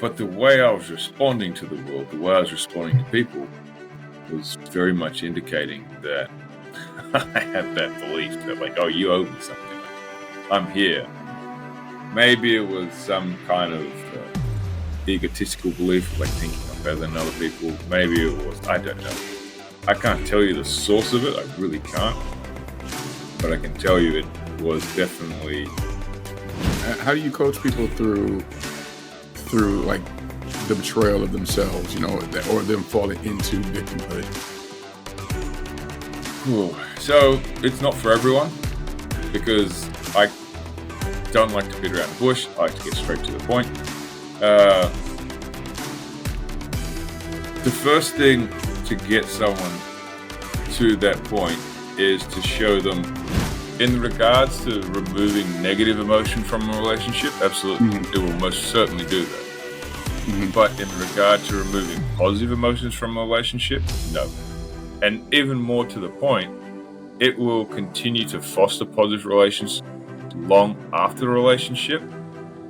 But the way I was responding to the world, the way I was responding to people, was very much indicating that I had that belief that, like, oh, you owe me something. I'm here. Maybe it was some kind of egotistical belief, like thinking I'm better than other people. Maybe it was, I don't know. I can't tell you the source of it. I really can't. But I can tell you it was definitely. How do you coach people through like the betrayal of themselves, or them falling into victimhood? So it's not for everyone, because I don't like to beat around the bush. I like to get straight to the point. The first thing to get someone to that point is to show them, in regards to removing negative emotion from a relationship, absolutely, It will most certainly do that. But in regard to removing positive emotions from a relationship, no. And even more to the point, it will continue to foster positive relations long after the relationship,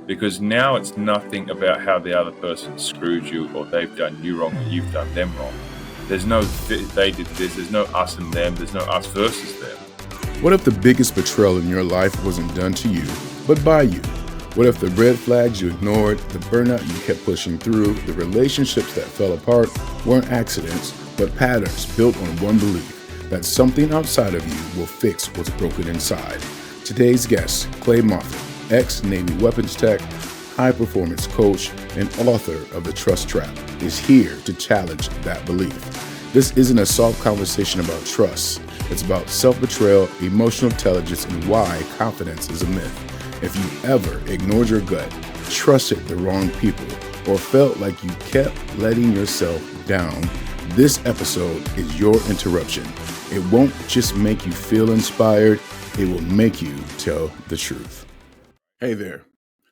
because now it's nothing about how the other person screwed you, or they've done you wrong, or you've done them wrong. There's no they did this, there's no us and them, there's no us versus them. What if the biggest betrayal in your life wasn't done to you, but by you? What if the red flags you ignored, the burnout you kept pushing through, the relationships that fell apart weren't accidents, but patterns built on one belief, that something outside of you will fix what's broken inside? Today's guest, Clay Moffat, ex-Navy weapons tech, high-performance coach, and author of The Trust Trap, is here to challenge that belief. This isn't a soft conversation about trust. It's about self-betrayal, emotional intelligence, and why confidence is a myth. If you ever ignored your gut, trusted the wrong people, or felt like you kept letting yourself down, this episode is your interruption. It won't just make you feel inspired, it will make you tell the truth. Hey there.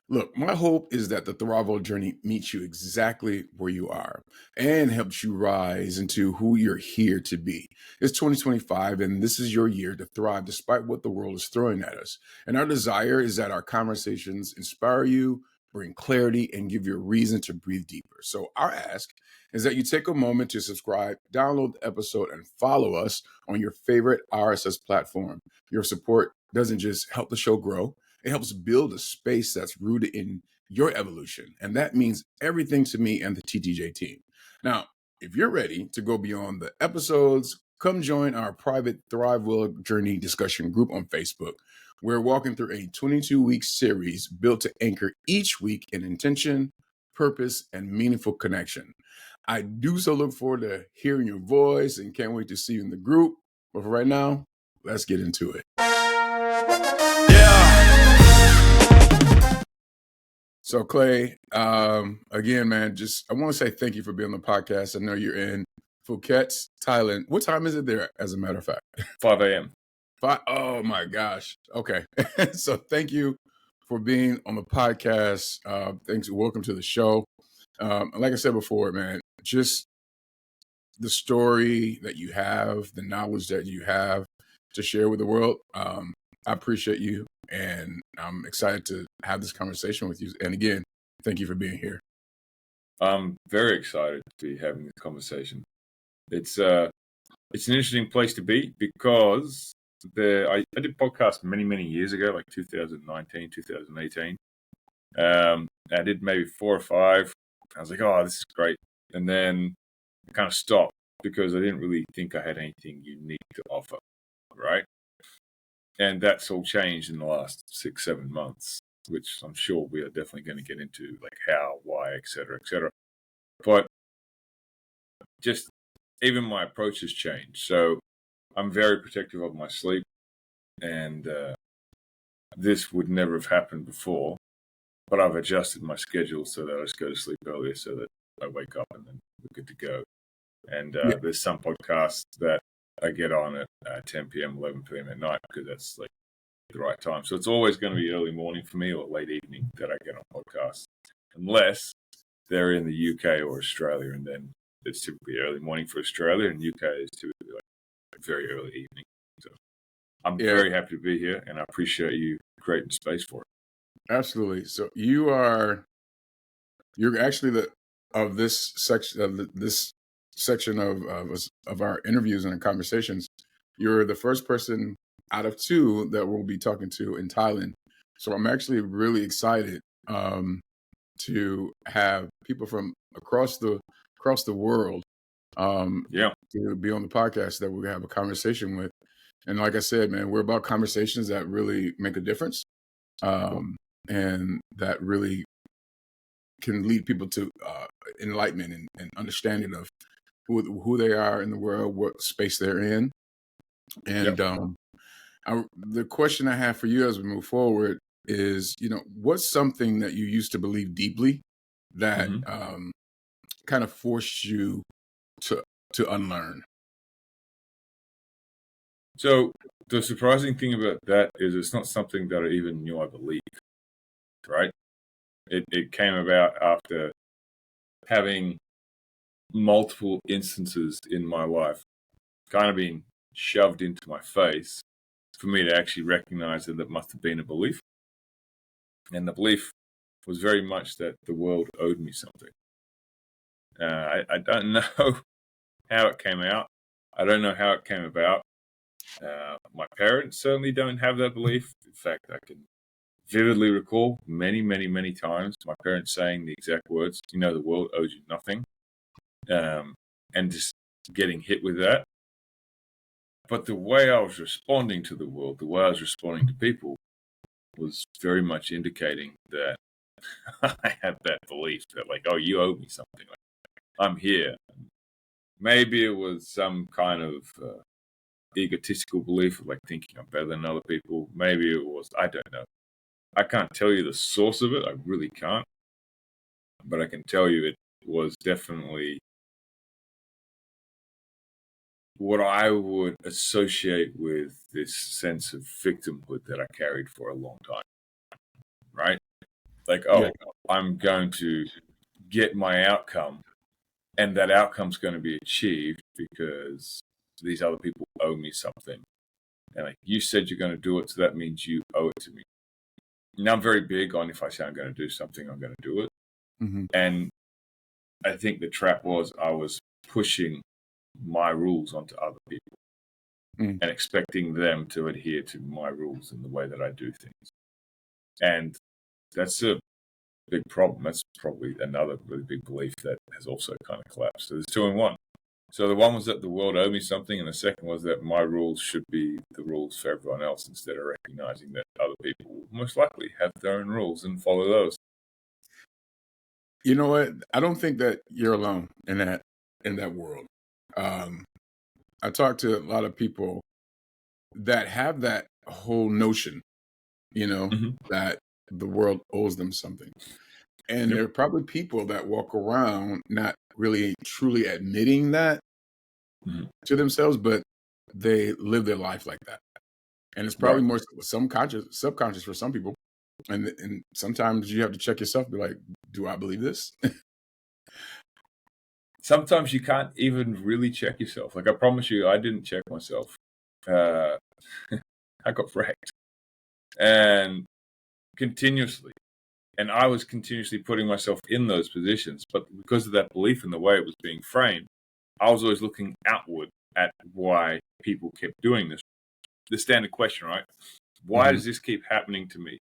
Look, my hope is that the ThriveWell Journey meets you exactly where you are and helps you rise into who you're here to be. It's 2025, and this is your year to thrive despite what the world is throwing at us. And our desire is that our conversations inspire you, bring clarity, and give you a reason to breathe deeper. So our ask is that you take a moment to subscribe, download the episode, and follow us on your favorite RSS platform. Your support doesn't just help the show grow, it helps build a space that's rooted in your evolution. And that means everything to me and the TTJ team. Now, if you're ready to go beyond the episodes, come join our private ThriveWell Journey discussion group on Facebook. We're walking through a 22-week series built to anchor each week in intention, purpose, and meaningful connection. I do so look forward to hearing your voice and can't wait to see you in the group. But for right now, let's get into it. So Clay, again, man, I want to say thank you for being on the podcast. I know you're in Phuket, Thailand. What time is it there, as a matter of fact? 5 a.m. Oh my gosh. Okay. So thank you for being on the podcast. Thanks. Welcome to the show. Like I said before, man, just the story that you have, the knowledge that you have to share with the world. I appreciate you, and I'm excited to have this conversation with you. And again, thank you for being here. I'm very excited to be having this conversation. It's an interesting place to be, because I did podcasts many years ago, like 2019, 2018. I did maybe 4 or 5. I was like, oh, this is great. And then I kind of stopped because I didn't really think I had anything unique to offer, right? And that's all changed in the last 6-7 months, which I'm sure we are definitely going to get into, like how, why, et cetera, et cetera. But just even my approach has changed. So I'm very protective of my sleep, and this would never have happened before, but I've adjusted my schedule so that I just go to sleep earlier so that I wake up and then we're good to go. And there's some podcasts that I get on at 10 p.m., 11 p.m. at night, because that's like the right time. So it's always going to be early morning for me, or late evening, that I get on podcasts, unless they're in the UK or Australia, and then it's typically early morning for Australia, and UK is typically like very early evening. So I'm very happy to be here, and I appreciate you creating space for it. Absolutely. So you are You're actually of this section of our interviews and our conversations. You're the first person out of two that we'll be talking to in Thailand. So I'm actually really excited to have people from across the world to be on the podcast that we're gonna have a conversation with. And like I said, man, we're about conversations that really make a difference, and that really can lead people to enlightenment and understanding of who they are in the world, what space they're in. And the question I have for you as we move forward is, what's something that you used to believe deeply that kind of forced you to unlearn? So the surprising thing about that is it's not something that I even knew I believed, right? It came about after having multiple instances in my life kind of being shoved into my face for me to actually recognize that must have been a belief. And the belief was very much that the world owed me something. I don't know how it came out. I don't know how it came about. My parents certainly don't have that belief. In fact, I can vividly recall many, many, many times my parents saying the exact words, the world owes you nothing, and just getting hit with that. But the way I was responding to the world, the way I was responding to people, was very much indicating that I had that belief that, like, oh, you owe me something. Like, I'm here. Maybe it was some kind of egotistical belief of, like, thinking I'm better than other people. Maybe it was, I don't know. I can't tell you the source of it. I really can't. But I can tell you it was definitely what I would associate with this sense of victimhood that I carried for a long time. Right? Like, I'm going to get my outcome, and that outcome's going to be achieved because these other people owe me something. And like, you said you're going to do it, so that means you owe it to me. Now, I'm very big on, if I say I'm going to do something, I'm going to do it. And I think the trap was I was pushing my rules onto other people and expecting them to adhere to my rules in the way that I do things. And that's a big problem. That's probably another really big belief that has also kind of collapsed. So there's two in one. So the one was that the world owed me something, and the second was that my rules should be the rules for everyone else, instead of recognizing that other people will most likely have their own rules and follow those. You know what? I don't think that you're alone in that world. I talk to a lot of people that have that whole notion, that the world owes them something. And there are probably people that walk around not really truly admitting that to themselves, but they live their life like that. And it's probably more subconscious for some people. And sometimes you have to check yourself, be like, do I believe this? Sometimes you can't even really check yourself. Like, I promise you, I didn't check myself. I got wrecked. And continuously. And I was continuously putting myself in those positions. But because of that belief and the way it was being framed, I was always looking outward at why people kept doing this. The standard question, right? Why does this keep happening to me?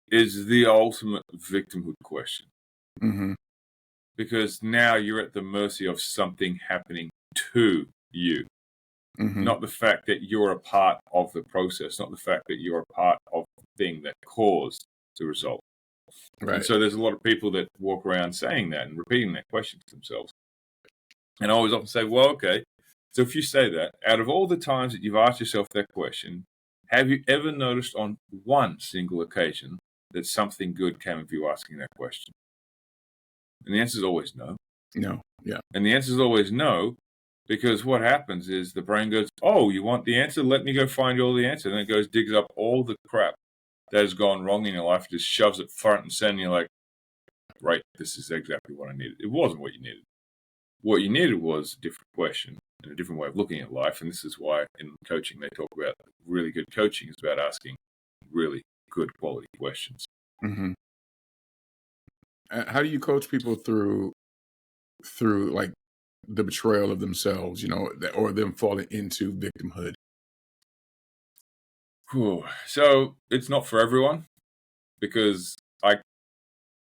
Is the ultimate victimhood question. Because now you're at the mercy of something happening to you. Not the fact that you're a part of the process, not the fact that you're a part of the thing that caused the result. Right. And so there's a lot of people that walk around saying that and repeating that question to themselves. And I always often say, well, okay, so if you say that, out of all the times that you've asked yourself that question, have you ever noticed on one single occasion that something good came of you asking that question? And the answer is always no. No, yeah. And the answer is always no, because what happens is the brain goes, oh, you want the answer? Let me go find you all the answer. And then it goes, digs up all the crap that has gone wrong in your life, just shoves it front and center. And you're like, right, this is exactly what I needed. It wasn't what you needed. What you needed was a different question and a different way of looking at life. And this is why in coaching they talk about really good coaching is about asking really good quality questions. How do you coach people through like the betrayal of themselves, or them falling into victimhood? Whew. So it's not for everyone because I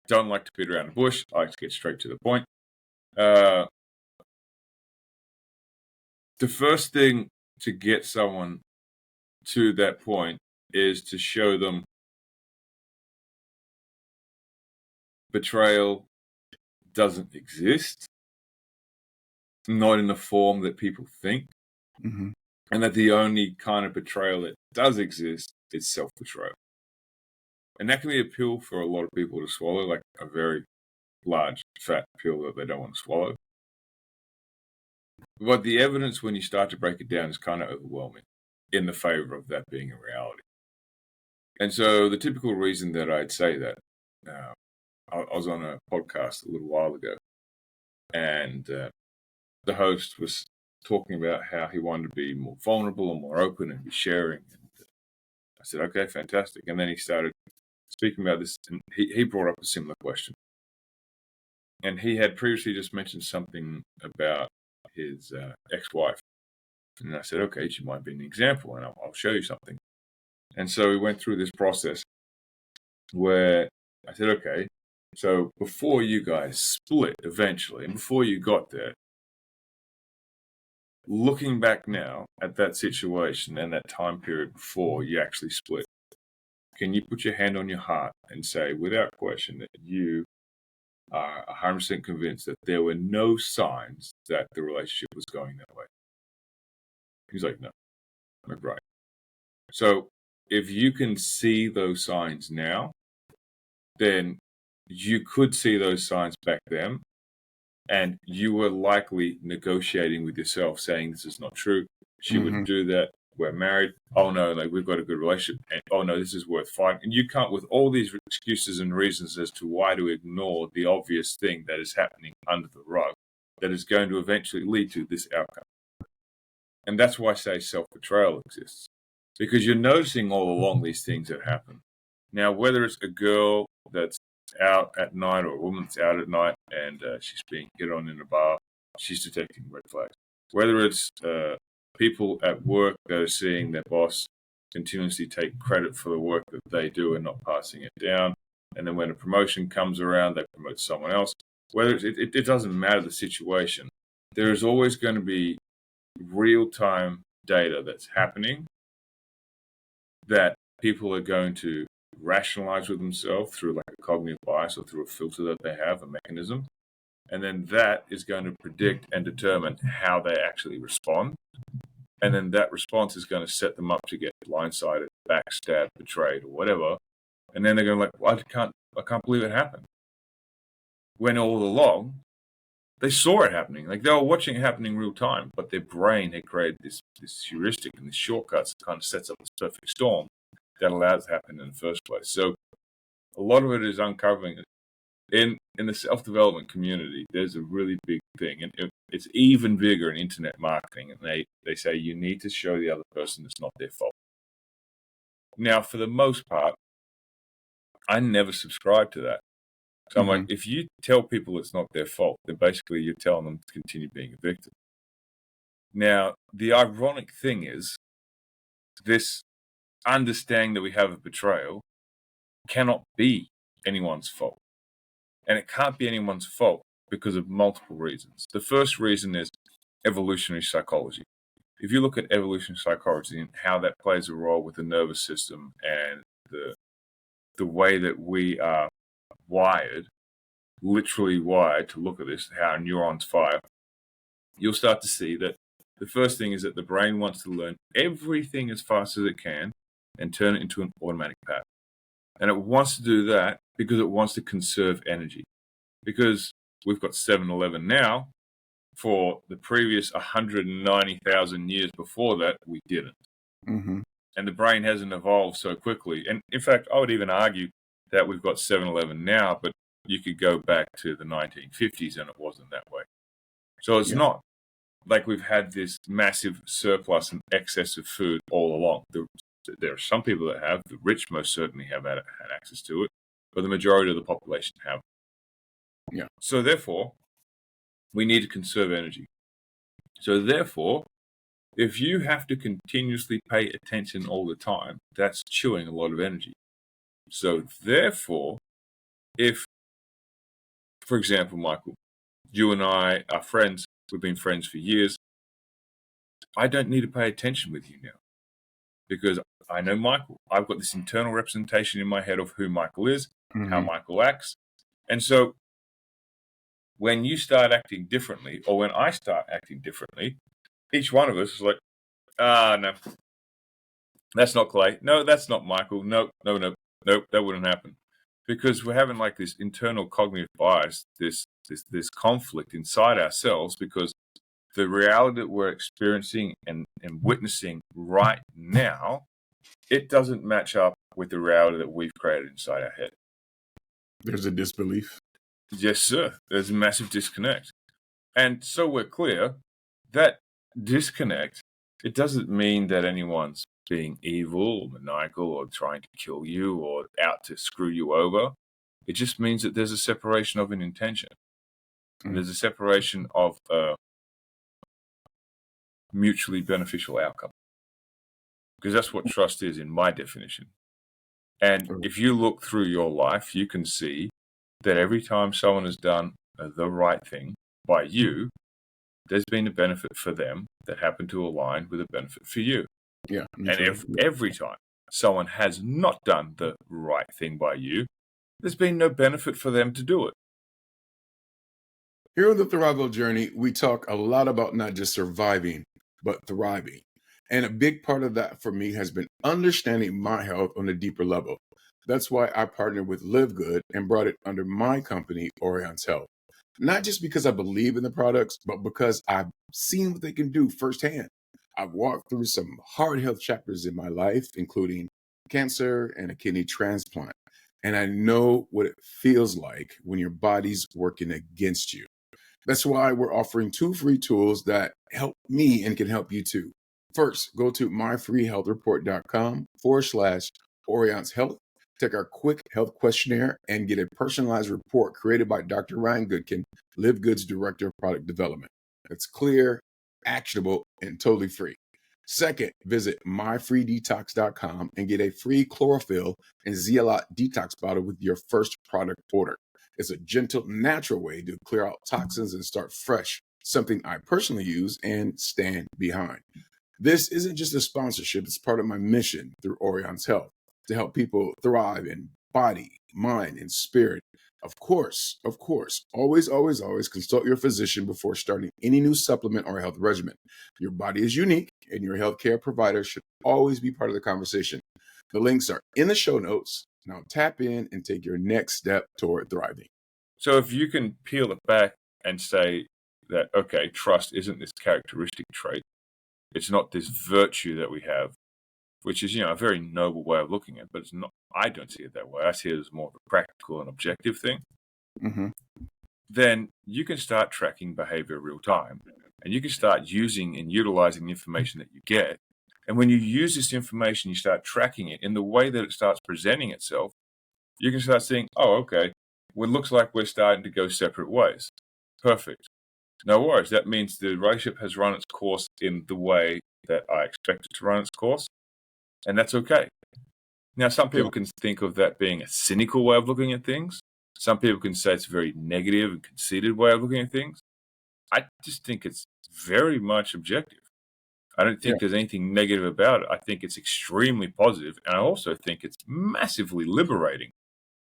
don't like to beat around the bush. I like to get straight to the point. Uh, the first thing to get someone to that point is to show them betrayal doesn't exist, not in the form that people think, Mm-hmm. and that the only kind of betrayal that does exist is self-betrayal. And that can be a pill for a lot of people to swallow, like a very large, fat pill that they don't want to swallow. But the evidence, when you start to break it down, is kind of overwhelming in the favor of that being a reality. And so the typical reason that I'd say that, I was on a podcast a little while ago, and the host was talking about how he wanted to be more vulnerable and more open and be sharing. And I said, okay, fantastic. And then he started speaking about this, and he brought up a similar question. And he had previously just mentioned something about his ex-wife. And I said, okay, she might be an example, and I'll show you something. And so we went through this process where I said, okay, so before you guys split eventually, and before you got there, looking back now at that situation and that time period before you actually split, can you put your hand on your heart and say, without question, that you are 100% convinced that there were no signs that the relationship was going that way? He's like, no. I'm like, right. So if you can see those signs now, then you could see those signs back then, and you were likely negotiating with yourself, saying this is not true. She wouldn't do that. We're married. Oh no, like we've got a good relationship. And oh no, this is worth fighting. And you can't, with all these excuses and reasons as to why to ignore the obvious thing that is happening under the rug, that is going to eventually lead to this outcome. And that's why I say self-betrayal exists, because you're noticing all along these things that happen. Now, whether it's a girl that's out at night or a woman that's out at night and she's being hit on in a bar, she's detecting red flags. Whether it's people at work that are seeing their boss continuously take credit for the work that they do and not passing it down, and then when a promotion comes around, they promote someone else. Whether it doesn't matter the situation, there is always going to be real-time data that's happening that people are going to rationalize with themselves through like a cognitive bias or through a filter that they have, a mechanism. And then that is going to predict and determine how they actually respond. And then that response is going to set them up to get blindsided, backstabbed, betrayed, or whatever. And then they're going to like, well, I can't believe it happened. When all along, they saw it happening. Like they were watching it happening real time, but their brain had created this heuristic and these shortcuts that kind of sets up this perfect storm that allows it to happen in the first place. So a lot of it is uncovering it. In the self-development community, there's a really big thing, and it's even bigger in internet marketing. And they say you need to show the other person it's not their fault. Now, for the most part, I never subscribe to that. So I'm like, if you tell people it's not their fault, then basically you're telling them to continue being a victim. Now, the ironic thing is, this understanding that we have of betrayal cannot be anyone's fault. And it can't be anyone's fault because of multiple reasons. The first reason is evolutionary psychology. If you look at evolutionary psychology and how that plays a role with the nervous system and the way that we are wired, literally wired to look at this, how our neurons fire, you'll start to see that the first thing is that the brain wants to learn everything as fast as it can and turn it into an automatic pattern. And it wants to do that because it wants to conserve energy. Because we've got 7-Eleven now, for the previous 190,000 years before that, we didn't. And the brain hasn't evolved so quickly. And in fact, I would even argue that we've got 7-Eleven now, but you could go back to the 1950s and it wasn't that way. So it's not like we've had this massive surplus and excess of food all along. There are some people that have, the rich most certainly have had access to it, but the majority of the population have. Yeah. So therefore, we need to conserve energy. So therefore, if you have to continuously pay attention all the time, that's chewing a lot of energy. So therefore, if, for example, Michael, you and I are friends, we've been friends for years, I don't need to pay attention with you now because I know Michael. I've got this internal representation in my head of who Michael is, how Mm-hmm. Michael acts. And so when you start acting differently, or when I start acting differently, each one of us is like, no, that's not Clay. No, that's not Michael. No, that wouldn't happen. Because we're having like this internal cognitive bias, this conflict inside ourselves, because the reality that we're experiencing and witnessing right now, it doesn't match up with the reality that we've created inside our head. There's a disbelief. Yes, sir. There's a massive disconnect. And so we're clear that disconnect, it doesn't mean that anyone's being evil or maniacal or trying to kill you or out to screw you over. It just means that there's a separation of an intention. And there's a separation of a mutually beneficial outcome. Because that's what trust is in my definition. And if you look through your life, you can see that every time someone has done the right thing by you, there's been a benefit for them that happened to align with a benefit for you. Yeah. And every time someone has not done the right thing by you, there's been no benefit for them to do it. Here on the ThriveWell Journey, we talk a lot about not just surviving, but thriving. And a big part of that for me has been understanding my health on a deeper level. That's why I partnered with Live Good and brought it under my company, Orion's Health. Not just because I believe in the products, but because I've seen what they can do firsthand. I've walked through some hard health chapters in my life, including cancer and a kidney transplant. And I know what it feels like when your body's working against you. That's why we're offering 2 free tools that help me and can help you too. First, go to myfreehealthreport.com/Orion's Health. Take our quick health questionnaire and get a personalized report created by Dr. Ryan Goodkin, Live Good's Director of Product Development. It's clear, actionable, and totally free. Second, visit myfreedetox.com and get a free chlorophyll and zeolite detox bottle with your first product order. It's a gentle, natural way to clear out toxins and start fresh, something I personally use and stand behind. This isn't just a sponsorship, it's part of my mission through Orion's Health to help people thrive in body, mind, and spirit. Of course, always consult your physician before starting any new supplement or health regimen. Your body is unique, and your healthcare provider should always be part of the conversation. The links are in the show notes. Now tap in and take your next step toward thriving. So if you can peel it back and say that, okay, trust isn't this characteristic trait, it's not this virtue that we have, which is, a very noble way of looking at it, but it's not. I don't see it that way. I see it as more of a practical and objective thing. Mm-hmm. Then you can start tracking behavior real time, and you can start using and utilizing the information that you get. And when you use this information, you start tracking it in the way that it starts presenting itself, you can start seeing, oh, okay, well, it looks like we're starting to go separate ways. Perfect. No worries. That means the relationship has run its course in the way that I expect it to run its course, and that's okay. Now, some people can think of that being a cynical way of looking at things. Some people can say it's a very negative and conceited way of looking at things. I just think it's very much objective. I don't think there's anything negative about it. I think it's extremely positive, and I also think it's massively liberating,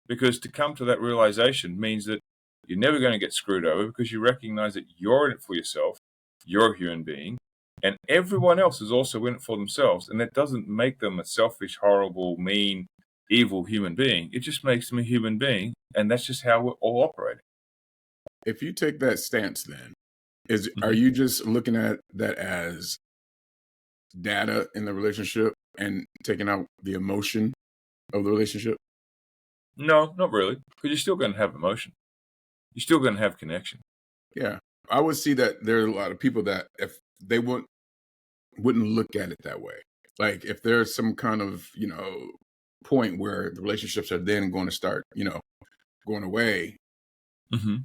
because to come to that realization means that you're never going to get screwed over, because you recognize that you're in it for yourself, you're a human being, and everyone else is also in it for themselves. And that doesn't make them a selfish, horrible, mean, evil human being. It just makes them a human being, and that's just how we're all operating. If you take that stance, then are you just looking at that as data in the relationship and taking out the emotion of the relationship? No, not really, because you're still going to have emotion. You're still going to have connection. Yeah. I would see that there are a lot of people that if they wouldn't look at it that way. Like if there's some kind of, point where the relationships are then going to start, going away, Mm-hmm.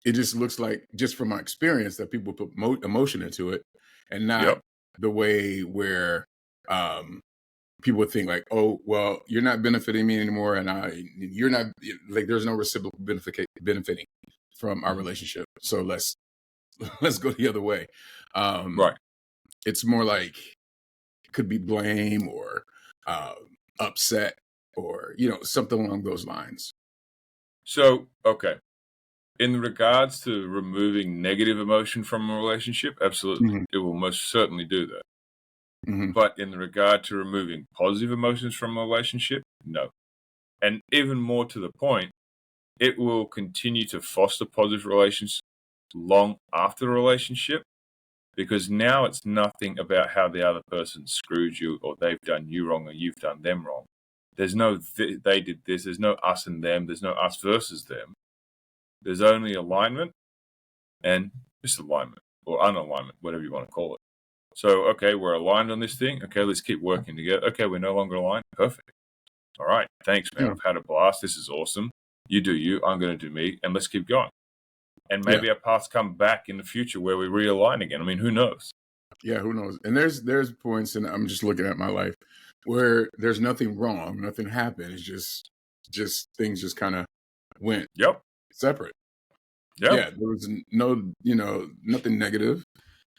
It just looks like, just from my experience, that people put emotion into it, and not Yep. the way where people would think like, oh, well, you're not benefiting me anymore, and you're not, like, there's no reciprocal benefiting from our Mm-hmm. relationship. So let's go the other way. Right. It's more like, it could be blame or uh, upset, or something along those lines. So, okay. In regards to removing negative emotion from a relationship, absolutely. Hmm. It will most certainly do that. Hmm. But in regard to removing positive emotions from a relationship, no. And even more to the point, it will continue to foster positive relations long after the relationship, because now it's nothing about how the other person screwed you or they've done you wrong or you've done them wrong. There's no they did this, there's no us and them, there's no us versus them. There's only alignment and misalignment or unalignment, whatever you want to call it. So, okay, we're aligned on this thing. Okay, let's keep working together. Okay, we're no longer aligned. Perfect. All right. Thanks, man. Yeah. I've had a blast. This is awesome. You do you. I'm going to do me. And let's keep going. And Yeah. maybe our paths come back in the future where we realign again. I mean, who knows? Yeah, who knows? And there's points, and I'm just looking at my life, where there's nothing wrong, nothing happened. It's just things just kind of went Yep. separate. Yep. Yeah, there was no, nothing negative.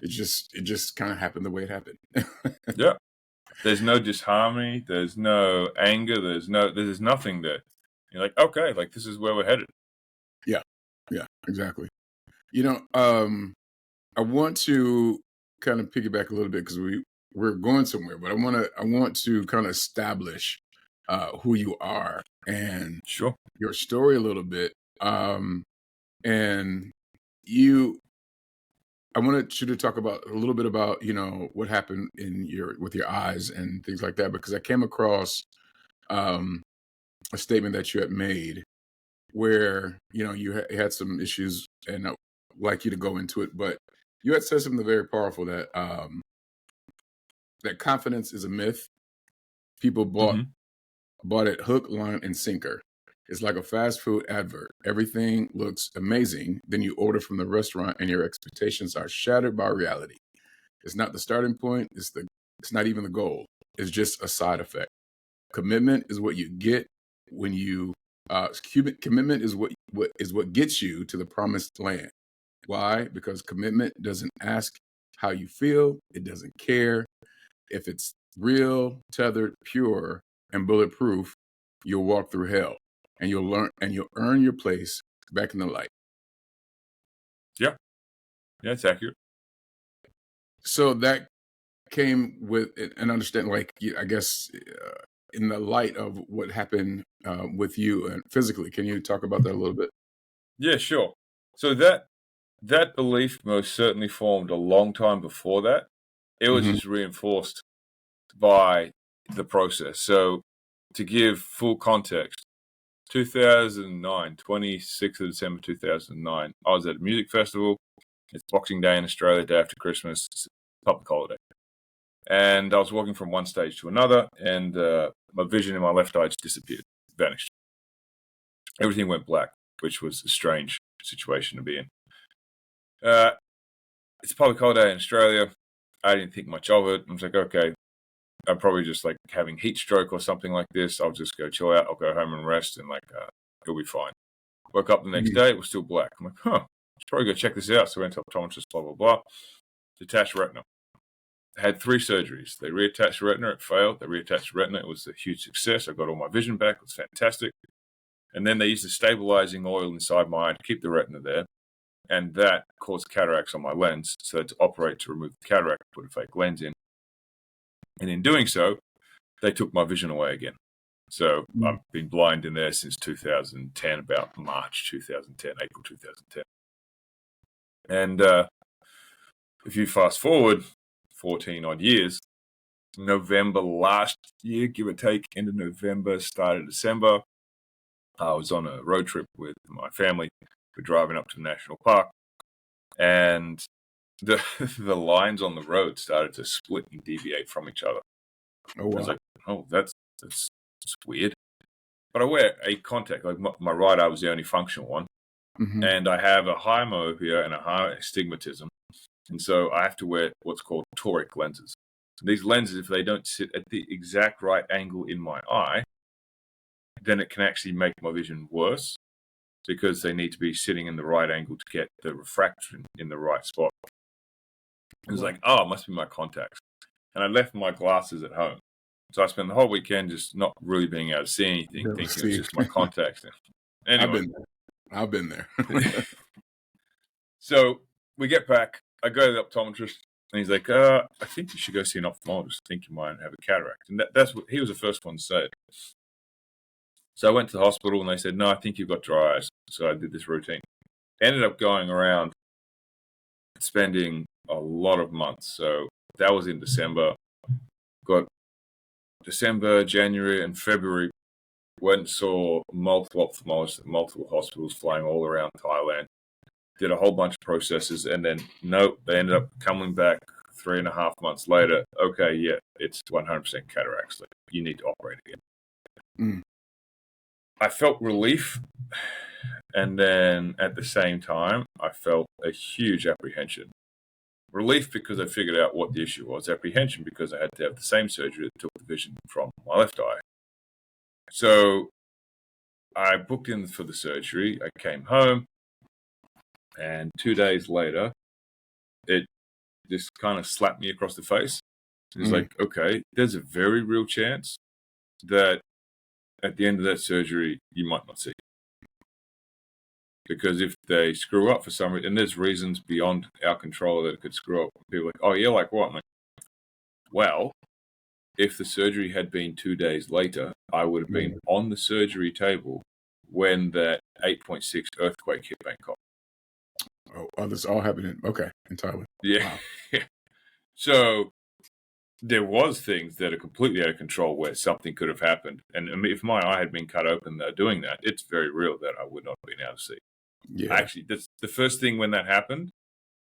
It just kind of happened the way it happened. Yep. There's no disharmony. There's no anger. There's nothing there. You're like, okay, like this is where we're headed. Yeah, exactly. I want to kind of piggyback a little bit, because we're going somewhere, but I want to kind of establish who you are and Sure. your story a little bit. And you, I wanted you to talk about a little bit about, what happened with your eyes and things like that, because I came across a statement that you had made where, you had some issues, and I'd like you to go into it, but you had said something very powerful, that that confidence is a myth. People bought it hook, line, and sinker. It's like a fast food advert. Everything looks amazing. Then you order from the restaurant and your expectations are shattered by reality. It's not the starting point. It's not even the goal. It's just a side effect. Commitment is what you get when you commitment is what gets you to the promised land. Why? Because commitment doesn't ask how you feel. It doesn't care. If it's real, tethered, pure, and bulletproof, you'll walk through hell, and you'll earn your place back in the light. Yeah. Yeah, it's accurate. So that came with an understanding, like, I guess, in the light of what happened with you and physically. Can you talk about that a little bit? Yeah, sure. So that belief most certainly formed a long time before that. It was Mm-hmm. just reinforced by the process. So to give full context, 2009, 26th of December 2009, I was at a music festival. It's Boxing Day in Australia, day after Christmas. It's a public holiday. And I was walking from one stage to another, and my vision in my left eye just disappeared, vanished. Everything went black, which was a strange situation to be in. It's a public holiday in Australia. I didn't think much of it. I was like, okay, I'm probably just like having heat stroke or something like this. I'll just go chill out. I'll go home and rest, and it'll be fine. Woke up the next day, it was still black. I'm like, should probably go check this out. So I went to optometrist, blah, blah, blah. Detached retina. I had 3 surgeries. They reattached the retina. It failed. They reattached the retina. It was a huge success. I got all my vision back. It was fantastic. And then they used a stabilizing oil inside my eye to keep the retina there. And that caused cataracts on my lens. So to operate to remove the cataract, put a fake lens in. And in doing so, they took my vision away again. So I've been blind in there since 2010, about March 2010, April 2010. And if you fast forward 14 odd years, November last year, give or take, end of November, start of December, I was on a road trip with my family. We're driving up to the national park, and the lines on the road started to split and deviate from each other. Oh, wow. I was like, oh, that's weird. But I wear a contact. Like my right eye was the only functional one. And I have a high myopia and a high astigmatism. And so I have to wear what's called toric lenses. So these lenses, if they don't sit at the exact right angle in my eye, then it can actually make my vision worse because they need to be sitting in the right angle to get the refraction in the right spot. It was like, oh, it must be my contacts. And I left my glasses at home. So I spent the whole weekend just not really being able to see anything, thinking it's just my contacts. Anyway. I've been there. So we get back. I go to the optometrist, and he's like, I think you should go see an ophthalmologist. I think you might have a cataract. And that's what he was the first one to say it. So I went to the hospital, and they said, no, I think you've got dry eyes. So I did this routine. Ended up going around spending a lot of months. So that was in December. Got December, January, and February. Went and saw multiple ophthalmologists at multiple hospitals flying all around Thailand. Did a whole bunch of processes, and then they ended up coming back 3.5 months later. Okay, yeah, it's 100% cataracts. Like, you need to operate again. I felt relief, and then at the same time, I felt a huge apprehension. Relief because I figured out what the issue was. Apprehension because I had to have the same surgery that took the vision from my left eye. So I booked in for the surgery. I came home, and 2 days later, it just kind of slapped me across the face. It's like, okay, there's a very real chance that at the end of that surgery, you might not see. Because if they screw up for some reason, and there's reasons beyond our control that it could screw up. People are like, oh, yeah, like what? I'm like, well, if the surgery had been 2 days later, I would have been on the surgery table when that 8.6 earthquake hit Bangkok. Oh, this all happened entirely. Yeah. Wow. So there was things that are completely out of control where something could have happened. And I mean, if my eye had been cut open doing that, it's very real that I would not have been able to see. Yeah. Actually, that's the first thing when that happened.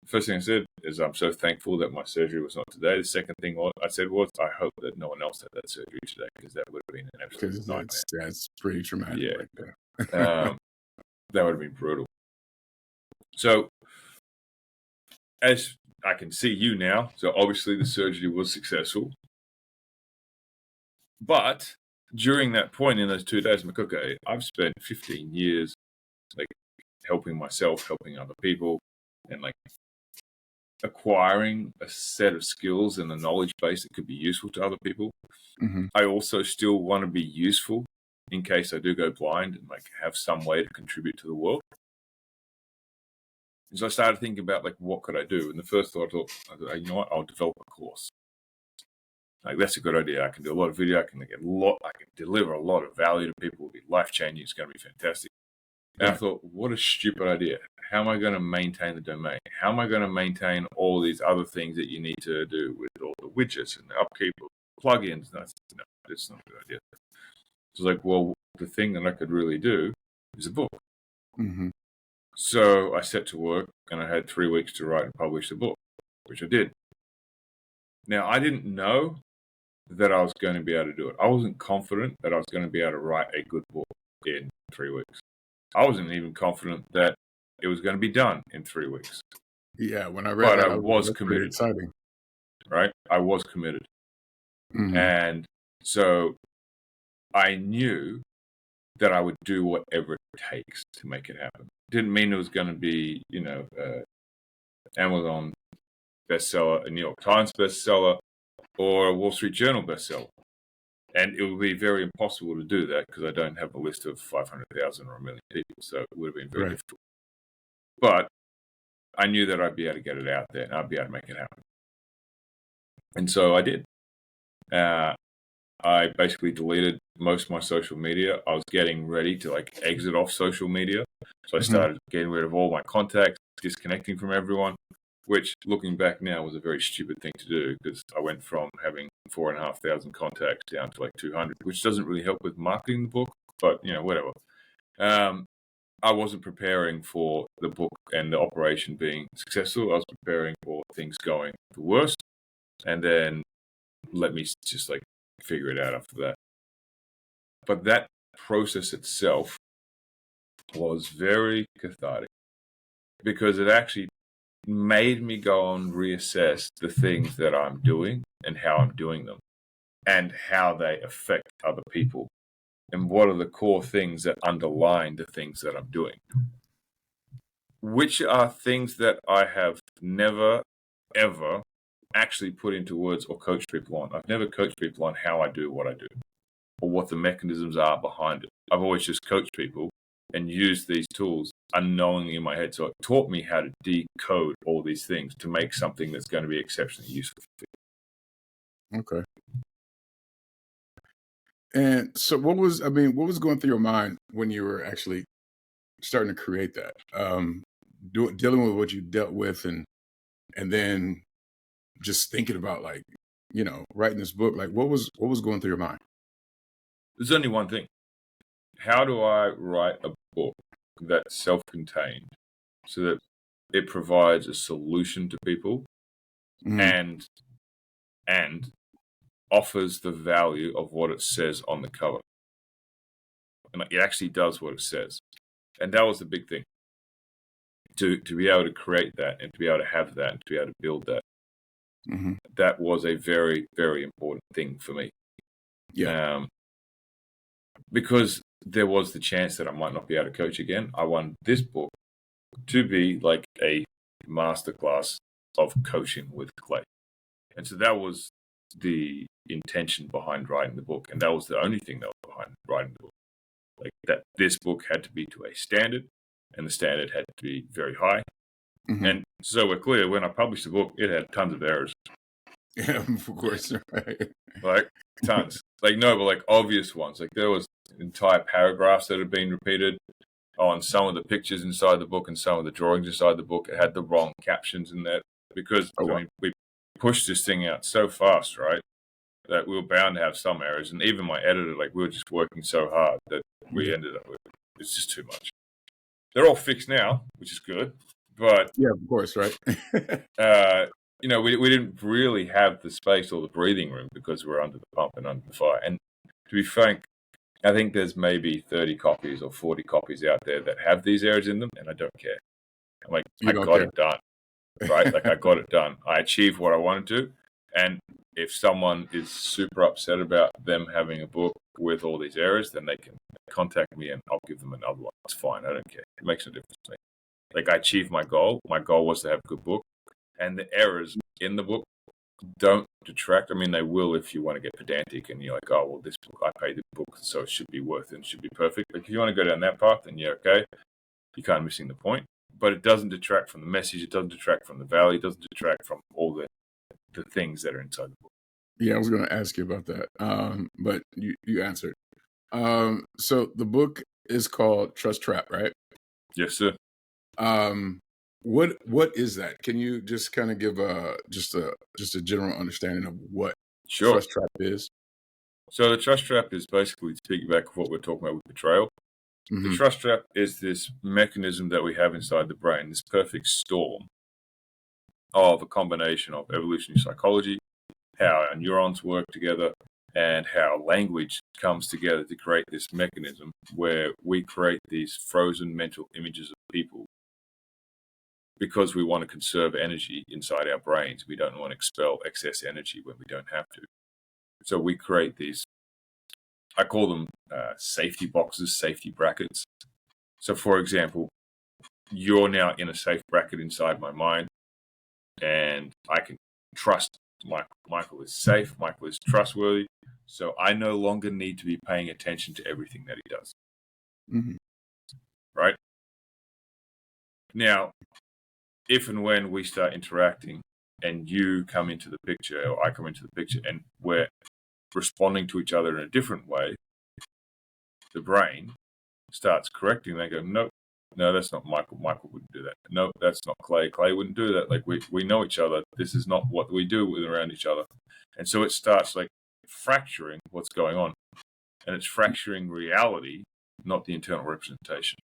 The first thing I said is, I'm so thankful that my surgery was not today. The second thing I said was, I hope that no one else had that surgery today, because that would have been an absolute nightmare. That's pretty traumatic. Yeah. Right there. That would have been brutal. So, as I can see you now, so obviously the surgery was successful. But during that point in those 2 days, I'm like, okay, I've spent 15 years like helping myself, helping other people, and like acquiring a set of skills and a knowledge base that could be useful to other people. I also still want to be useful in case I do go blind and like have some way to contribute to the world. And so I started thinking about like, what could I do? And the first thought I thought, you know what, I'll develop a course. Like, that's a good idea. I can do a lot of video. I can deliver a lot of value to people. It'll be life-changing. It's going to be fantastic. And I thought, what a stupid idea. How am I going to maintain the domain? How am I going to maintain all these other things that you need to do with all the widgets and the upkeep of plugins? No, that's not a good idea. So I was like, well, the thing that I could really do is a book. So I set to work, and I had 3 weeks to write and publish the book, which I did. Now, I didn't know that I was going to be able to do it. I wasn't confident that I was going to be able to write a good book in 3 weeks. I wasn't even confident that it was going to be done in 3 weeks. Yeah, when I read that, I was committed. Exciting. Right? I was committed. And so I knew that I would do whatever it takes to make it happen. Didn't mean it was going to be, Amazon bestseller, a New York Times bestseller, or a Wall Street Journal bestseller. And it would be very impossible to do that because I don't have a list of 500,000 or 1 million people. So it would have been very difficult. But I knew that I'd be able to get it out there and I'd be able to make it happen. And so I did. I basically deleted most of my social media. I was getting ready to like exit off social media. So I started getting rid of all my contacts, disconnecting from everyone, which looking back now was a very stupid thing to do because I went from having 4,500 contacts down to like 200, which doesn't really help with marketing the book, but whatever. I wasn't preparing for the book and the operation being successful. I was preparing for things going the worst, and then let me just like figure it out after that. But that process itself was very cathartic because it actually made me go and reassess the things that I'm doing and how I'm doing them and how they affect other people and what are the core things that underline the things that I'm doing, which are things that I have never, ever actually put into words or coached people on. I've never coached people on how I do what I do or what the mechanisms are behind it. I've always just coached people and used these tools unknowingly in my head. So it taught me how to decode all these things to make something that's going to be exceptionally useful for people. Okay. And so what was going through your mind when you were actually starting to create that? Dealing with what you dealt with and then just thinking about like, writing this book, like what was going through your mind? There's only one thing. How do I write a book that's self-contained so that it provides a solution to people and offers the value of what it says on the cover? And it actually does what it says. And that was the big thing. To be able to create that and to be able to have that and to be able to build that. That was a very, very important thing for me. Yeah. Because there was the chance that I might not be able to coach again. I wanted this book to be like a masterclass of coaching with Clay. And so that was the intention behind writing the book. And that was the only thing that was behind writing the book. Like that this book had to be to a standard, and the standard had to be very high. And so we're clear, when I published the book, it had tons of errors. Yeah, of course. Right. Like tons. Like no, but like obvious ones. Like there was entire paragraphs that had been repeated on some of the pictures inside the book and some of the drawings inside the book. It had the wrong captions in there because I mean, we pushed this thing out so fast, right? That we were bound to have some errors. And even my editor, like we were just working so hard that we ended up with it's just too much. They're all fixed now, which is good. But yeah, of course, right. We didn't really have the space or the breathing room because we're under the pump and under the fire. And to be frank, I think there's maybe 30 copies or 40 copies out there that have these errors in them, and I don't care. I'm like, I got it done, right? Like I got it done. I achieved what I wanted to. And if someone is super upset about them having a book with all these errors, then they can contact me and I'll give them another one. It's fine. I don't care. It makes no difference to me. Like I achieved my goal. My goal was to have a good book. And the errors in the book don't detract. I mean, they will if you want to get pedantic and you're like, oh, well, this book, I paid the book, so it should be worth it and should be perfect. Like if you want to go down that path, then yeah, okay. You're kind of missing the point. But it doesn't detract from the message. It doesn't detract from the value. It doesn't detract from all the things that are inside the book. Yeah, I was going to ask you about that, but you answered. So the book is called Trust Trap, right? Yes, sir. What is that? Can you just kind of give just a general understanding of what Trust Trap is? So the Trust Trap is basically, to piggyback of what we're talking about with betrayal. The Trust Trap is this mechanism that we have inside the brain, this perfect storm of a combination of evolutionary psychology, how our neurons work together, and how language comes together to create this mechanism where we create these frozen mental images of people because we want to conserve energy inside our brains. We don't want to expel excess energy when we don't have to. So we create these, I call them safety boxes, safety brackets. So for example, you're now in a safe bracket inside my mind, and I can trust Michael. Michael is safe. Michael is trustworthy. So I no longer need to be paying attention to everything that he does. Right? Now, if and when we start interacting and you come into the picture or I come into the picture and we're responding to each other in a different way, the brain starts correcting. They go, nope. No, that's not Michael. Michael wouldn't do that. No, that's not Clay. Clay wouldn't do that. Like we know each other. This is not what we do with around each other. And so it starts like fracturing what's going on. And it's fracturing reality, not the internal representation.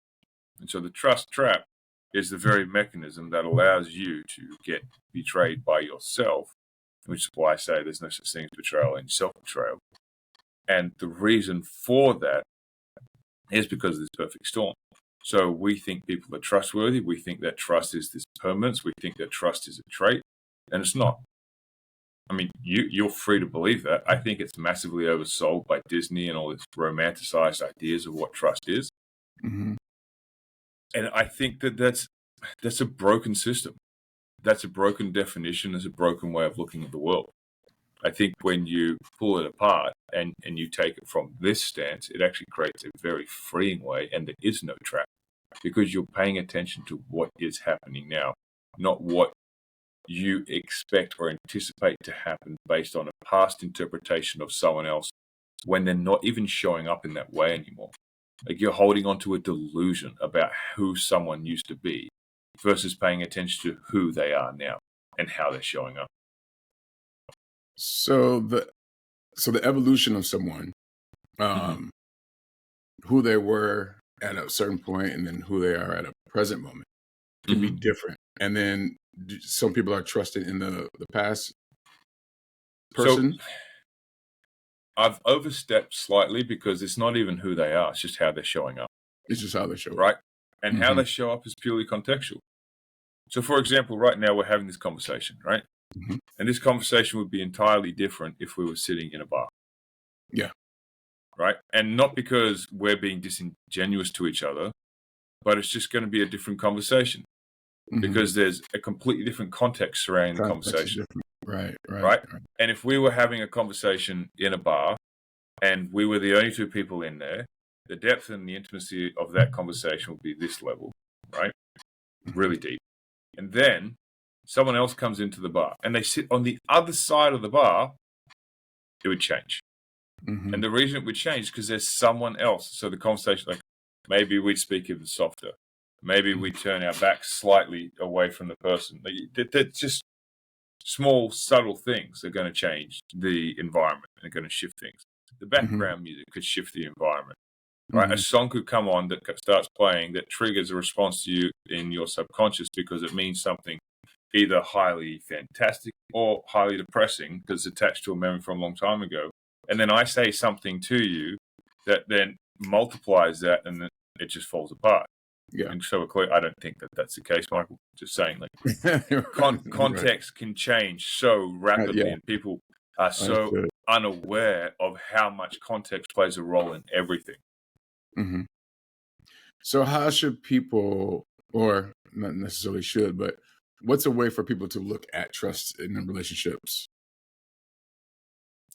And so the trust trap is the very mechanism that allows you to get betrayed by yourself, which is why I say there's no such thing as betrayal and self-betrayal. And the reason for that is because of this perfect storm. So we think people are trustworthy. We think that trust is this permanence. We think that trust is a trait, and it's not. I mean, you're free to believe that. I think it's massively oversold by Disney and all these romanticized ideas of what trust is. Mm-hmm. And I think that that's a broken system. That's a broken definition. That's a broken way of looking at the world. I think when you pull it apart and you take it from this stance, it actually creates a very freeing way, and there is no trap because you're paying attention to what is happening now, not what you expect or anticipate to happen based on a past interpretation of someone else when they're not even showing up in that way anymore. Like you're holding on to a delusion about who someone used to be versus paying attention to who they are now and how they're showing up. So the evolution of someone, who they were at a certain point and then who they are at a present moment can be different. And then some people are trusted in the past person. So I've overstepped slightly because it's not even who they are. It's just how they're showing up. It's just how they show up. Right. And how they show up is purely contextual. So, for example, right now we're having this conversation, right? Mm-hmm. And this conversation would be entirely different if we were sitting in a bar. Yeah. Right. And not because we're being disingenuous to each other, but it's just going to be a different conversation because there's a completely different context surrounding the conversation. Right. And if we were having a conversation in a bar and we were the only two people in there, the depth and the intimacy of that conversation would be this level, right? Really deep. And then someone else comes into the bar and they sit on the other side of the bar, it would change. And the reason it would change is because there's someone else. So the conversation, like maybe we'd speak even softer. Maybe we turn our back slightly away from the person. They're just small, subtle things that are going to change the environment and are going to shift things. The background music could shift the environment. Right? A song could come on that starts playing that triggers a response to you in your subconscious because it means something either highly fantastic or highly depressing because it's attached to a memory from a long time ago. And then I say something to you that then multiplies that and then it just falls apart. Yeah. And so I don't think that that's the case, Michael. Just saying, like context can change so rapidly and people are so unaware of how much context plays a role in everything. So how should people, or not necessarily should, but what's a way for people to look at trust in relationships?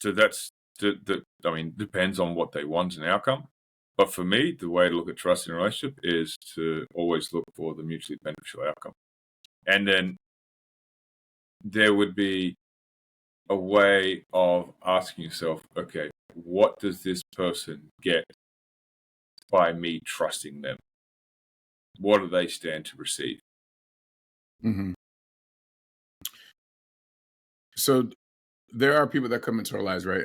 So that's depends on what they want as an outcome. But for me, the way to look at trust in a relationship is to always look for the mutually beneficial outcome. And then there would be a way of asking yourself, okay, what does this person get by me trusting them? What do they stand to receive? So there are people that come into our lives, right?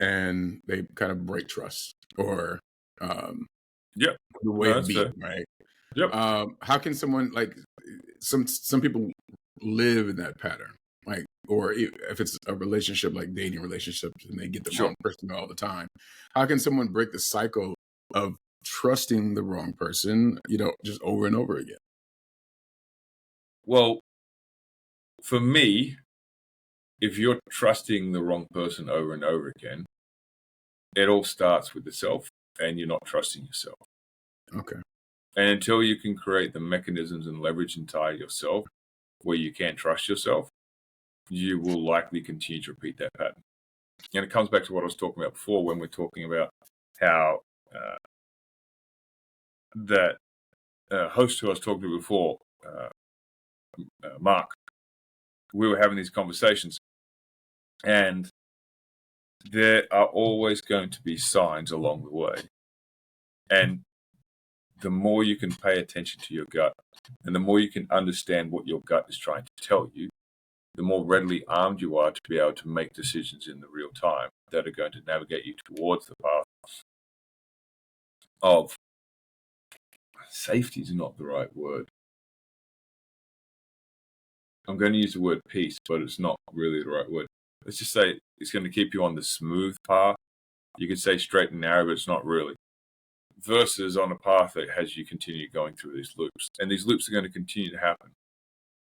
And they kind of break trust or the way of being, right? Yep. How can someone, like, some people live in that pattern, like, or if it's a relationship, like dating relationships, and they get the wrong person all the time, how can someone break the cycle of trusting the wrong person, just over and over again? Well, for me, if you're trusting the wrong person over and over again, it all starts with the self and you're not trusting yourself. Okay. And until you can create the mechanisms and leverage inside yourself where you can't trust yourself, you will likely continue to repeat that pattern. And it comes back to what I was talking about before when we're talking about how that host who I was talking to before, Mark, we were having these conversations, and there are always going to be signs along the way. And the more you can pay attention to your gut and the more you can understand what your gut is trying to tell you, the more readily armed you are to be able to make decisions in the real time that are going to navigate you towards the path of safety is not the right word. I'm going to use the word peace, but it's not really the right word. Let's just say it's going to keep you on the smooth path. You could say straight and narrow, but it's not really. versus on a path that has you continue going through these loops. And these loops are going to continue to happen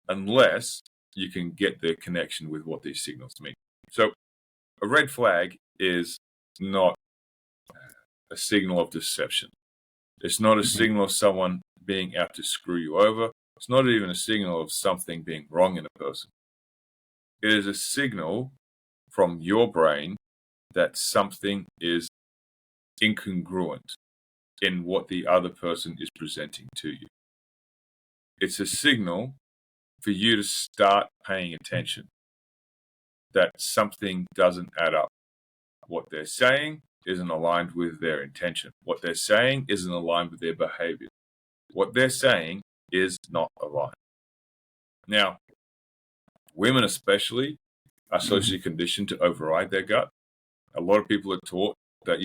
unless you can get the connection with what these signals mean. So a red flag is not a signal of deception. It's not a signal of someone being out to screw you over. It's not even a signal of something being wrong in a person. It is a signal from your brain that something is incongruent in what the other person is presenting to you. It's a signal for you to start paying attention that something doesn't add up. What they're saying isn't aligned with their intention. What they're saying isn't aligned with their behavior. What they're saying is not aligned. Now, women especially are socially conditioned to override their gut. A lot of people are taught that,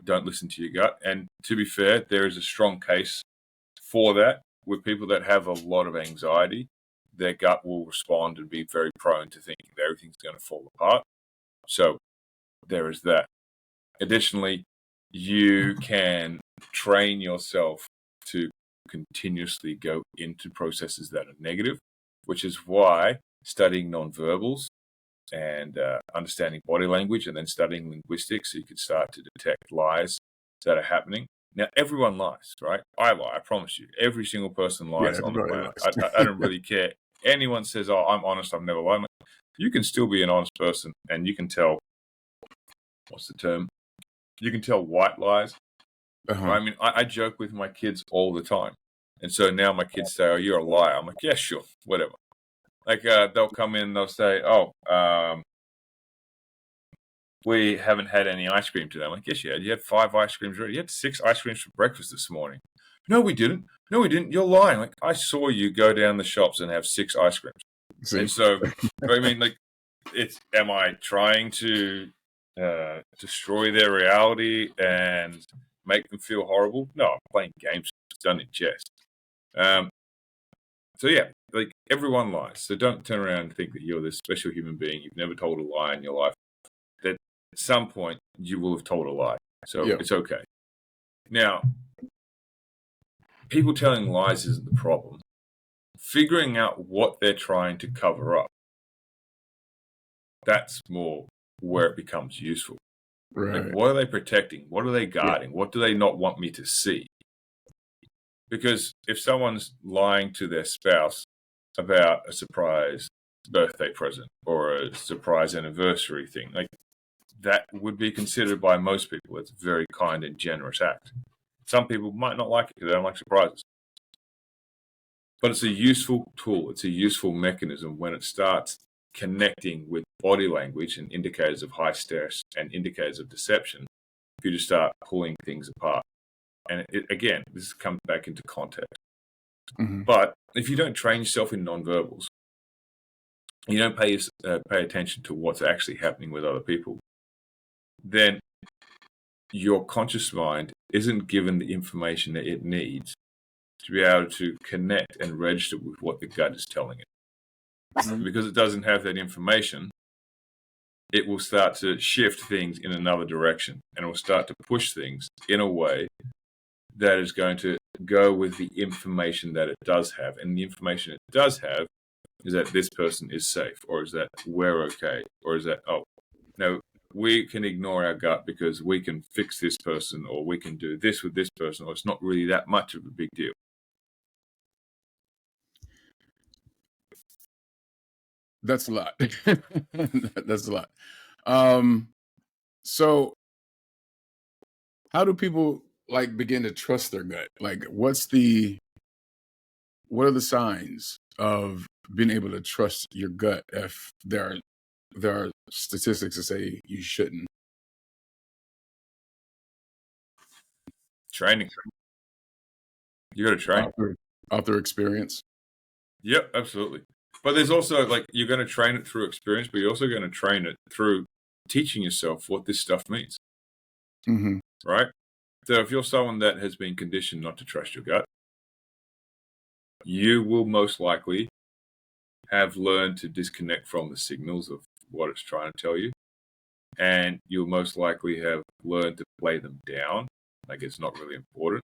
don't listen to your gut. And to be fair, there is a strong case for that with people that have a lot of anxiety. Their gut will respond and be very prone to thinking that everything's going to fall apart. So there is that. Additionally, you can train yourself to continuously go into processes that are negative, which is why studying nonverbals and understanding body language and then studying linguistics, so you can start to detect lies that are happening. Now, everyone lies, right? I lie, I promise you. Every single person lies on the planet. I don't really care. Anyone says, oh, I'm honest, I've never lied. You can still be an honest person, and you can tell, what's the term? You can tell white lies. I mean, I joke with my kids all the time. And so now my kids say, oh, you're a liar. I'm like, yeah, sure, whatever. Like, they'll come in and they'll say, oh, we haven't had any ice cream today. I'm like, yes, you had. You had 5 ice creams already. You had 6 ice creams for breakfast this morning. No, we didn't. No, we didn't. You're lying. Like, I saw you go down the shops and have 6 ice creams. See? And so, I mean, like, am I trying to destroy their reality and make them feel horrible? No, I'm playing games. It's done in jest. So yeah, like, everyone lies. So don't turn around and think that you're this special human being. You've never told a lie in your life. That at some point you will have told a lie. So It's okay. Now, people telling lies isn't the problem. Figuring out what they're trying to cover up, that's more where it becomes useful. Right. Like, what are they protecting? What are they guarding? What do they not want me to see? Because if someone's lying to their spouse about a surprise birthday present or a surprise anniversary thing, like, that would be considered by most people as a very kind and generous act. Some people might not like it because they don't like surprises. But it's a useful tool. It's a useful mechanism when it starts connecting with body language and indicators of high stress and indicators of deception for you to start pulling things apart. And again, this comes back into context. But if you don't train yourself in nonverbals, you don't pay attention to what's actually happening with other people, then your conscious mind isn't given the information that it needs to be able to connect and register with what the gut is telling it. Because it doesn't have that information, it will start to shift things in another direction, and it will start to push things in a way that is going to go with the information that it does have. And the information it does have is that this person is safe, or is that we're okay, or is that, oh, no, we can ignore our gut because we can fix this person, or we can do this with this person, or it's not really that much of a big deal. That's a lot. That's a lot. So how do people begin to trust their gut? Like, what are the signs of being able to trust your gut if there are statistics that say you shouldn't? Training. You got to train. Author experience. Yep, absolutely. But there's also, you're going to train it through experience, but you're also going to train it through teaching yourself what this stuff means. Right? So if you're someone that has been conditioned not to trust your gut, you will most likely have learned to disconnect from the signals of what it's trying to tell you. And you'll most likely have learned to play them down Like, it's not really important.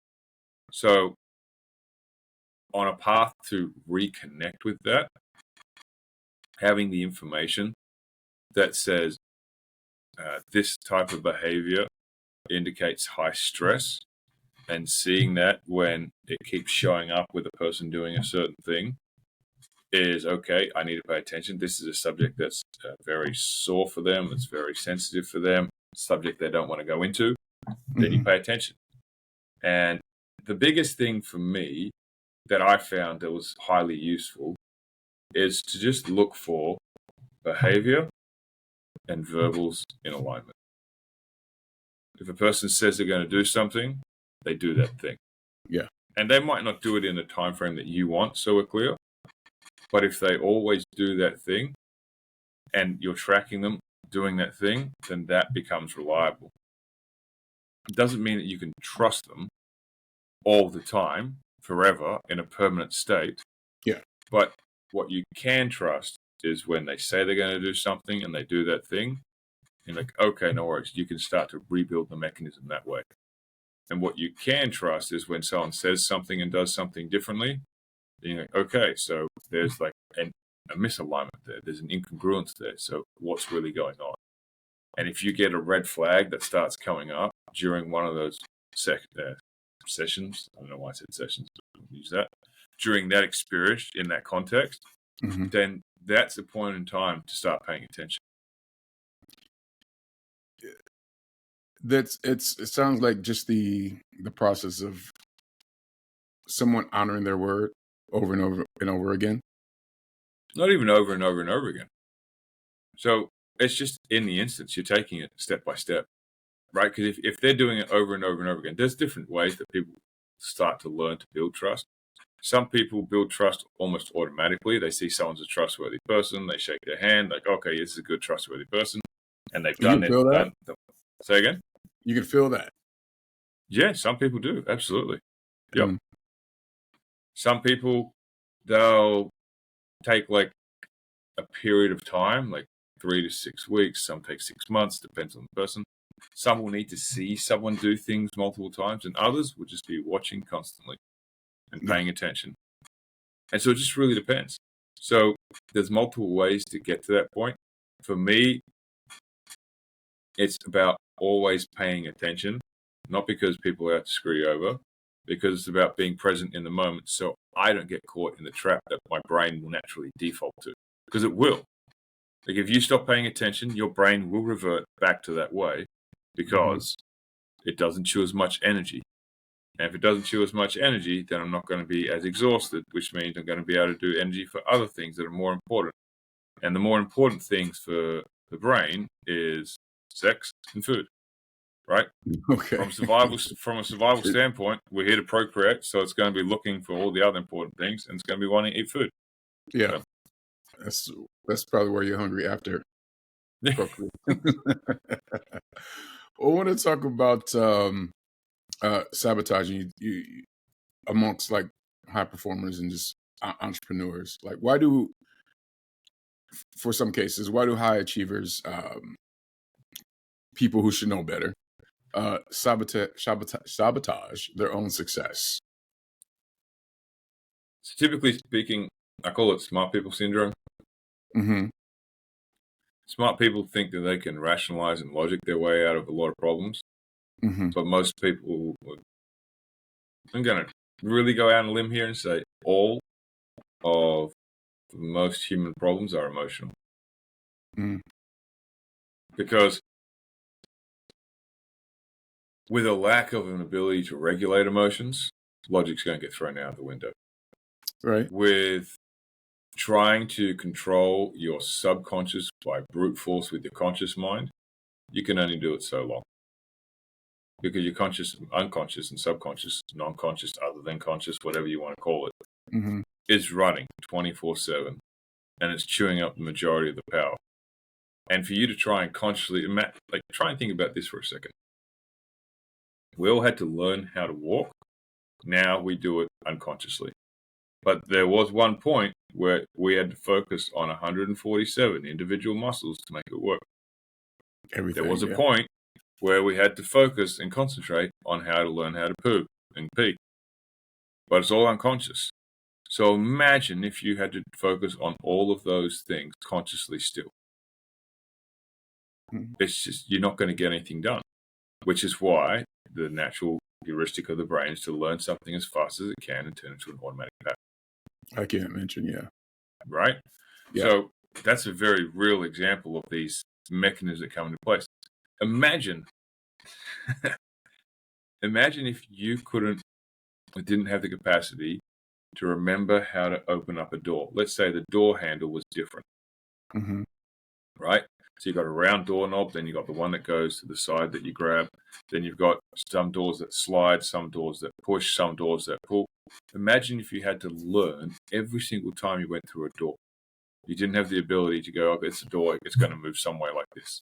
So on a path to reconnect with that, having the information that says this type of behavior indicates high stress, and seeing that when it keeps showing up with a person doing a certain thing is, okay, I need to pay attention. This is a subject that's very sore for them. It's very sensitive for them, subject they don't want to go into. Then you pay attention. And the biggest thing for me that I found that was highly useful is to just look for behavior and verbals in alignment. If a person says they're going to do something, they do that thing. Yeah. And they might not do it in the time frame that you want, so we're clear. But if they always do that thing and you're tracking them doing that thing, then that becomes reliable. It doesn't mean that you can trust them all the time, forever, in a permanent state. Yeah. But what you can trust is when they say they're going to do something and they do that thing, you're like, okay, no worries. You can start to rebuild the mechanism that way. And what you can trust is when someone says something and does something differently, then you're like, okay, so there's like a misalignment there. There's an incongruence there. So what's really going on? And if you get a red flag that starts coming up during one of those sessions, I don't know why I said sessions, but I'll use that, during that experience in that context, then that's a point in time to start paying attention. It sounds like just the process of someone honoring their word over and over and over again. Not even over and over and over again. So it's just in the instance, you're taking it step by step, right? Because if they're doing it over and over and over again, there's different ways that people start to learn to build trust. Some people build trust almost automatically. They see someone's a trustworthy person. They shake their hand like, okay, this is a good trustworthy person. And they've done it. Say again? You can feel that. Yeah, some people do. Absolutely. Yep. Some people, they'll take like a period of time, like 3 to 6 weeks. Some take 6 months, depends on the person. Some will need to see someone do things multiple times, and others will just be watching constantly and paying attention. And so it just really depends. So there's multiple ways to get to that point. For me, it's about always paying attention, not because people are out to screw you over, because it's about being present in the moment so I don't get caught in the trap that my brain will naturally default to, because it will. Like if you stop paying attention, your brain will revert back to that way because it doesn't chew as much energy. And if it doesn't chew as much energy, then I'm not going to be as exhausted, which means I'm going to be able to do energy for other things that are more important. And the more important things for the brain is sex and food, right? Okay. From a survival standpoint, we're here to procreate, so it's going to be looking for all the other important things, and it's going to be wanting to eat food. Yeah, so that's probably where you're hungry after procreate. I want to talk about sabotaging you amongst like high performers and just entrepreneurs. Like, for some cases, why do high achievers, people who should know better, sabotage their own success? So typically speaking, I call it smart people syndrome. Smart people think that they can rationalize and logic their way out of a lot of problems. But most people, I'm going to really go out on a limb here and say all of most human problems are emotional. Because with a lack of an ability to regulate emotions, logic's going to get thrown out the window. Right. With trying to control your subconscious by brute force with your conscious mind, you can only do it so long. Because your conscious, unconscious, and subconscious, non-conscious, other than conscious, whatever you want to call it, is running 24/7, and it's chewing up the majority of the power. And for you to try and consciously, try and think about this for a second. We all had to learn how to walk. Now we do it unconsciously. But there was one point where we had to focus on 147 individual muscles to make it work. Everything, there was a point where we had to focus and concentrate on how to learn how to poo and pee. But it's all unconscious. So imagine if you had to focus on all of those things consciously still. It's just, you're not going to get anything done, which is why the natural heuristic of the brain is to learn something as fast as it can and turn it into an automatic pattern. I can't mention, yeah. Right? Yeah. So that's a very real example of these mechanisms that come into place. Imagine if you didn't have the capacity to remember how to open up a door. Let's say the door handle was different, right? So you've got a round doorknob, then you've got the one that goes to the side that you grab. Then you've got some doors that slide, some doors that push, some doors that pull. Imagine if you had to learn every single time you went through a door. You didn't have the ability to go, oh, it's a door, it's going to move some way like this.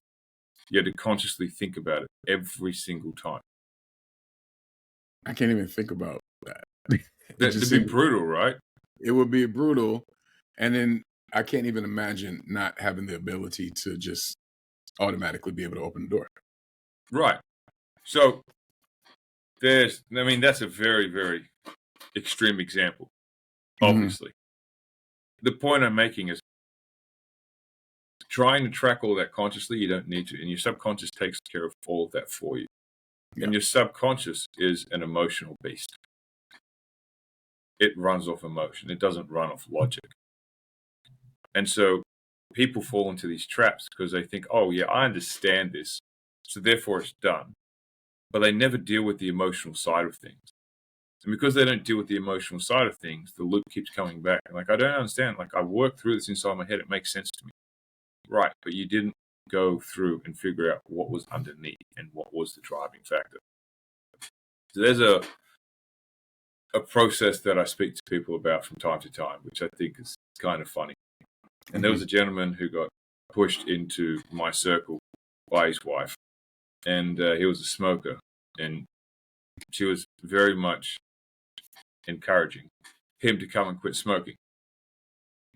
You had to consciously think about it every single time. I can't even think about that. That'd be brutal, right? It would be brutal. And then I can't even imagine not having the ability to just automatically be able to open the door. Right. So that's a very, very extreme example, obviously. The point I'm making is trying to track all that consciously, you don't need to. And your subconscious takes care of all of that for you. Yeah. And your subconscious is an emotional beast. It runs off emotion. It doesn't run off logic. And so people fall into these traps because they think, oh, yeah, I understand this, so therefore it's done. But they never deal with the emotional side of things. And because they don't deal with the emotional side of things, the loop keeps coming back. Like, I don't understand. Like, I worked through this inside my head. It makes sense to me. Right, but you didn't go through and figure out what was underneath and what was the driving factor. So there's a process that I speak to people about from time to time, which I think is kind of funny. And there was a gentleman who got pushed into my circle by his wife, and he was a smoker, and she was very much encouraging him to come and quit smoking.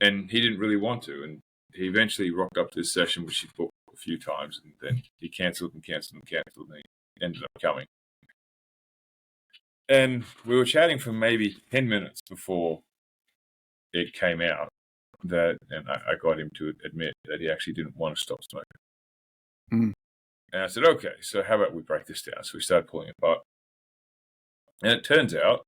And he didn't really want to, and he eventually rocked up to this session, which he booked a few times, and then he cancelled, and he ended up coming. And we were chatting for maybe 10 minutes before it came out and I got him to admit that he actually didn't want to stop smoking. And I said, okay, so how about we break this down? So we started pulling it apart. And it turns out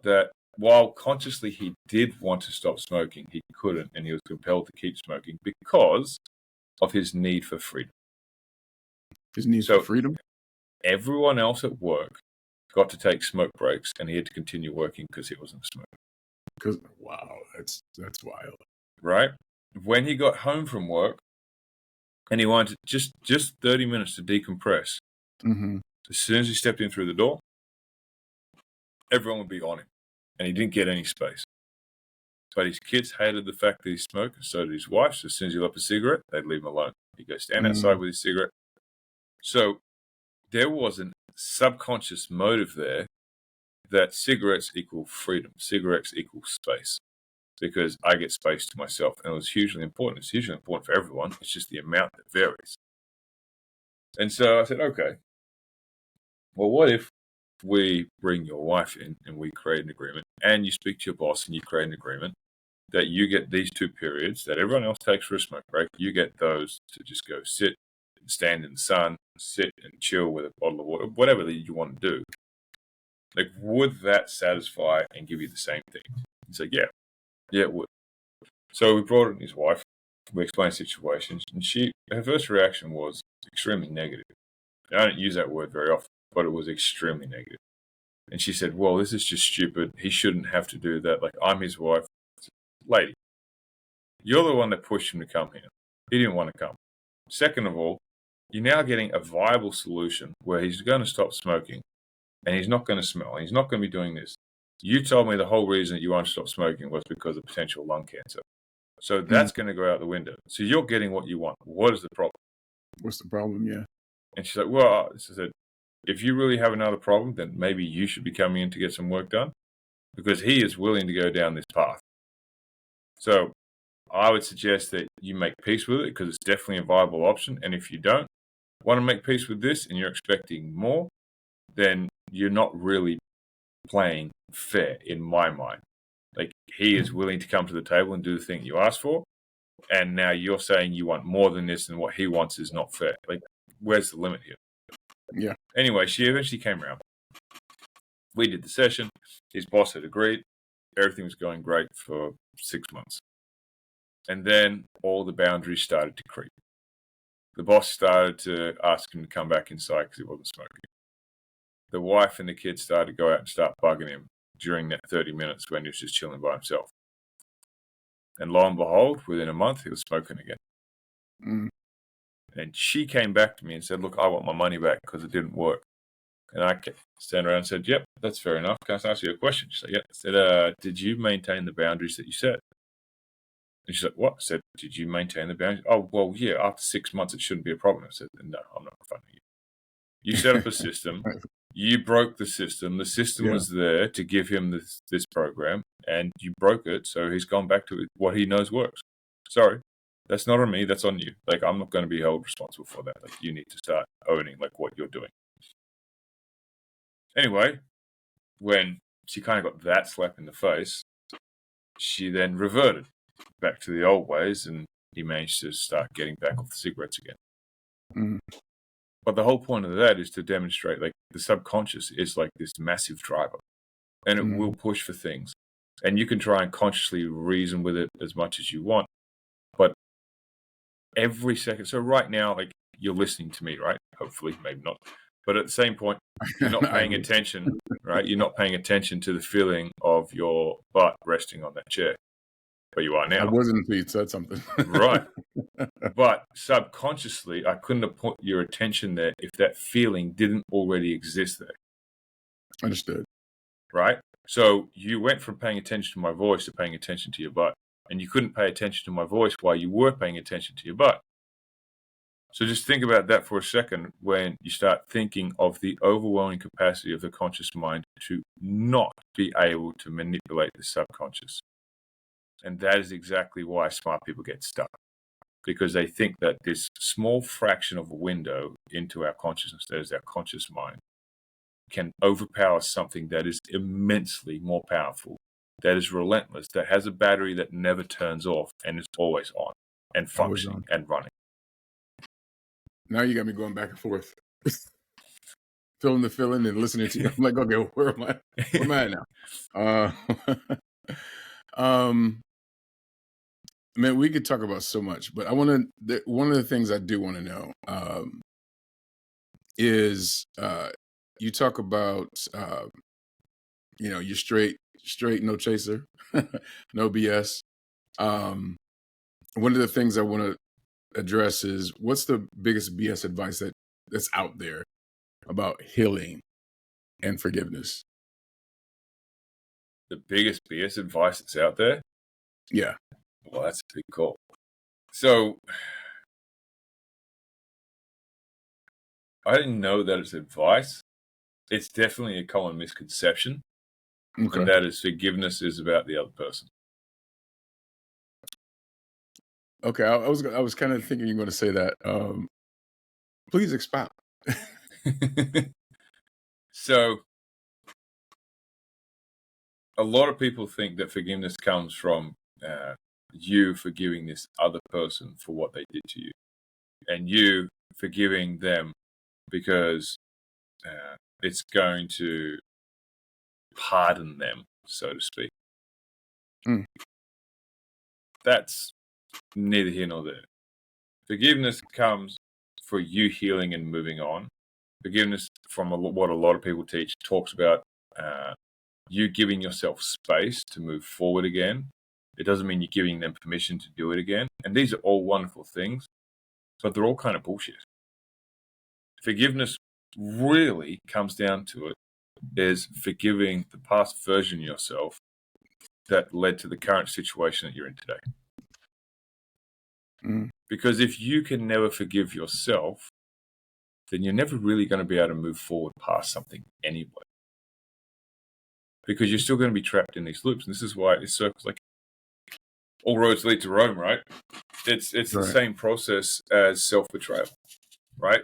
that while consciously he did want to stop smoking, he couldn't, and he was compelled to keep smoking because of his need for freedom. His need for freedom? Everyone else at work got to take smoke breaks, and he had to continue working because he wasn't a smoker. Wow, that's wild. Right? When he got home from work, and he wanted just 30 minutes to decompress, as soon as he stepped in through the door, everyone would be on him, and he didn't get any space. But his kids hated the fact that he smoked, and so did his wife. So as soon as he lit up a cigarette, they'd leave him alone. He'd go stand outside with his cigarette. So there was a subconscious motive there that cigarettes equal freedom, cigarettes equal space, because I get space to myself, and it was hugely important. It's hugely important for everyone. It's just the amount that varies. And so I said, okay, well, what if we bring your wife in and we create an agreement, and you speak to your boss and you create an agreement that you get these 2 periods that everyone else takes for a smoke break. You get those to just go sit and stand in the sun, sit and chill with a bottle of water, whatever that you want to do. Like, would that satisfy and give you the same thing? He's like, yeah, it would. So we brought in his wife. We explained situations, and her first reaction was extremely negative. And I don't use that word very often, but it was extremely negative. And she said, well, this is just stupid. He shouldn't have to do that. Like, I'm his wife. Lady, you're the one that pushed him to come here. He didn't want to come. Second of all, you're now getting a viable solution where he's going to stop smoking, and he's not going to smell, and he's not going to be doing this. You told me the whole reason that you want to stop smoking was because of potential lung cancer. So that's going to go out the window. So you're getting what you want. What is the problem? What's the problem? Yeah. And she's like, well, she said, if you really have another problem, then maybe you should be coming in to get some work done, because he is willing to go down this path. So I would suggest that you make peace with it, because it's definitely a viable option. And if you don't, want to make peace with this and you're expecting more, then you're not really playing fair in my mind. Like, he is willing to come to the table and do the thing you asked for, and now you're saying you want more than this, and what he wants is not fair. Like, where's the limit here? Yeah. Anyway, she eventually came around. We did the session. His boss had agreed. Everything was going great for 6 months. And then all the boundaries started to creep. The boss started to ask him to come back inside because he wasn't smoking. The wife and the kids started to go out and start bugging him during that 30 minutes when he was just chilling by himself. And lo and behold, within a month, he was smoking again. Mm. And she came back to me and said, look, I want my money back because it didn't work. And I stand around and said, yep, that's fair enough. Can I ask you a question? She said, yeah. I said, did you maintain the boundaries that you set? And she's like, what? I said, did you maintain the boundaries? Oh, well, yeah, after 6 months, it shouldn't be a problem. I said, no, I'm not funding you. You set up a system. You broke the system. The system was there to give him this program, and you broke it, so he's gone back to what he knows works. Sorry, that's not on me. That's on you. Like, I'm not going to be held responsible for that. Like, you need to start owning, like, what you're doing. Anyway, when she kind of got that slap in the face, she then reverted back to the old ways, and he managed to start getting back off the cigarettes again. Mm. But the whole point of that is to demonstrate, like, the subconscious is like this massive driver, and it will push for things. And you can try and consciously reason with it as much as you want, but every second. So right now, like, you're listening to me, right? Hopefully, maybe not. But at the same point, you're not paying attention, right? You're not paying attention to the feeling of your butt resting on that chair. But you are now. I wasn't until you said something. Right. But subconsciously, I couldn't have put your attention there if that feeling didn't already exist there. Understood. Right? So you went from paying attention to my voice to paying attention to your butt. And you couldn't pay attention to my voice while you were paying attention to your butt. So just think about that for a second when you start thinking of the overwhelming capacity of the conscious mind to not be able to manipulate the subconscious. And that is exactly why smart people get stuck. Because they think that this small fraction of a window into our consciousness, that is our conscious mind, can overpower something that is immensely more powerful, that is relentless, that has a battery that never turns off and is always on and functioning and running. Now you got me going back and forth. Feeling the feeling and listening to you. I'm like, okay, where am I? Where am I now? Man, we could talk about so much, but one of the things I do want to know is you talk about you're straight, no chaser, no BS. One of the things I want to address is, what's the biggest BS advice that's out there about healing and forgiveness? The biggest BS advice that's out there? Yeah. Well, that's a big call. So I didn't know that it's advice. It's definitely a common misconception. Okay. And that is, forgiveness is about the other person. Okay, I was kind of thinking you're going to say that. Please expound. So a lot of people think that forgiveness comes from you forgiving this other person for what they did to you, and you forgiving them because it's going to pardon them, so to speak. Mm. That's neither here nor there. Forgiveness comes for you healing and moving on. Forgiveness, from what a lot of people teach, talks about you giving yourself space to move forward again. It doesn't mean you're giving them permission to do it again. And these are all wonderful things, but they're all kind of bullshit. Forgiveness really comes down to it is forgiving the past version of yourself that led to the current situation that you're in today. Mm. Because if you can never forgive yourself, then you're never really going to be able to move forward past something anyway. Because you're still going to be trapped in these loops. And this is why it circles, like, all roads lead to Rome, right? It's right. The same process as self-betrayal. right?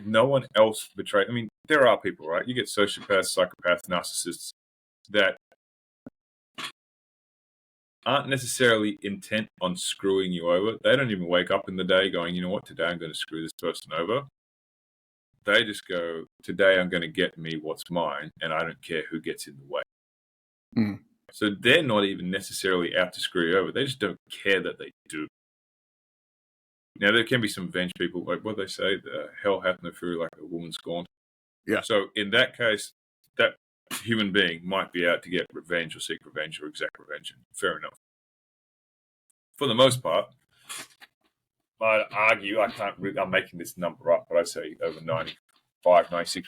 No one else betrayed. I mean, there are people, right? You get sociopaths, psychopaths, narcissists that aren't necessarily intent on screwing you over. They don't even wake up in the day going, you know what, today I'm going to screw this person over. They just go, today I'm going to get me what's mine, and I don't care who gets in the way. Mm. So they're not even necessarily out to screw you over. They just don't care that they do. Now, there can be some venge people, like what they say, the hell hath no fury like a woman scorned. Yeah. So in that case, that human being might be out to get revenge or seek revenge or exact revenge. Fair enough. For the most part, I'd argue, I'm making this number up, but I'd say over 96%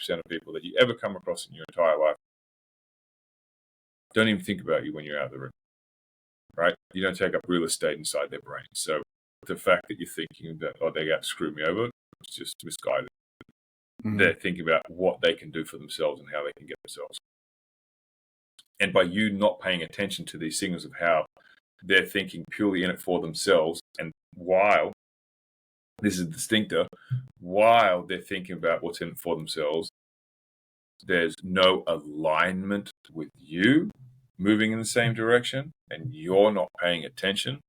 of people that you ever come across in your entire life don't even think about you when you're out of the room, right? You don't take up real estate inside their brain. So the fact that you're thinking that, oh, they got to screw me over, it's just misguided. Mm. They're thinking about what they can do for themselves and how they can get themselves. And by you not paying attention to these signals of how they're thinking purely in it for themselves, and while this is a distinctor, while they're thinking about what's in it for themselves, there's no alignment with you moving in the same direction, and you're not paying attention.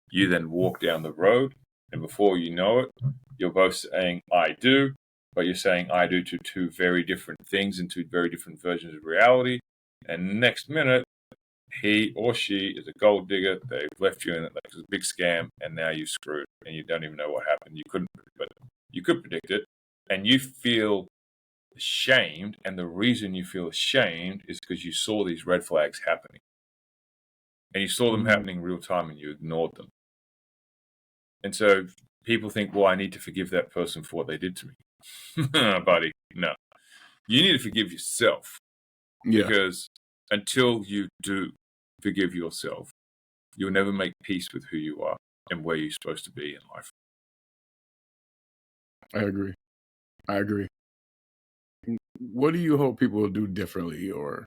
You then walk down the road, and before you know it, you're both saying, I do, but you're saying I do to two very different things and two very different versions of reality. And next minute, he or she is a gold digger. They've left you in it like it's a big scam, and now you're screwed, and you don't even know what happened. You couldn't, but you could predict it, and you feel ashamed. And the reason you feel ashamed is because you saw these red flags happening, and you saw them happening real time, and you ignored them. And so people think, well, I need to forgive that person for what they did to me. Buddy, no. You need to forgive yourself. Yeah. Because until you do forgive yourself, you'll never make peace with who you are and where you're supposed to be in life. I agree. What do you hope people will do differently, or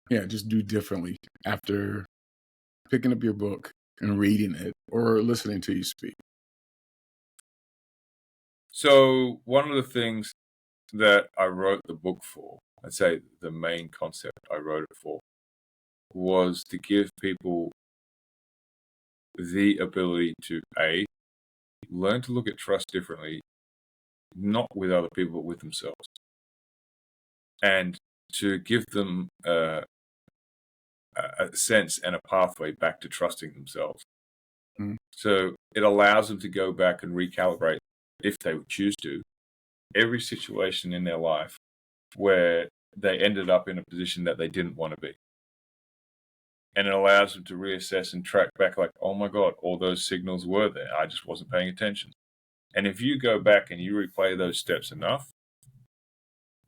just do differently after picking up your book and reading it or listening to you speak? So one of the things that I wrote the book for, I'd say the main concept I wrote it for, was to give people the ability to learn to look at trust differently, not with other people, but with themselves. And to give them a sense and a pathway back to trusting themselves. Mm. So it allows them to go back and recalibrate, if they would choose to, every situation in their life where they ended up in a position that they didn't want to be. And it allows them to reassess and track back like, oh my God, all those signals were there. I just wasn't paying attention. And if you go back and you replay those steps enough,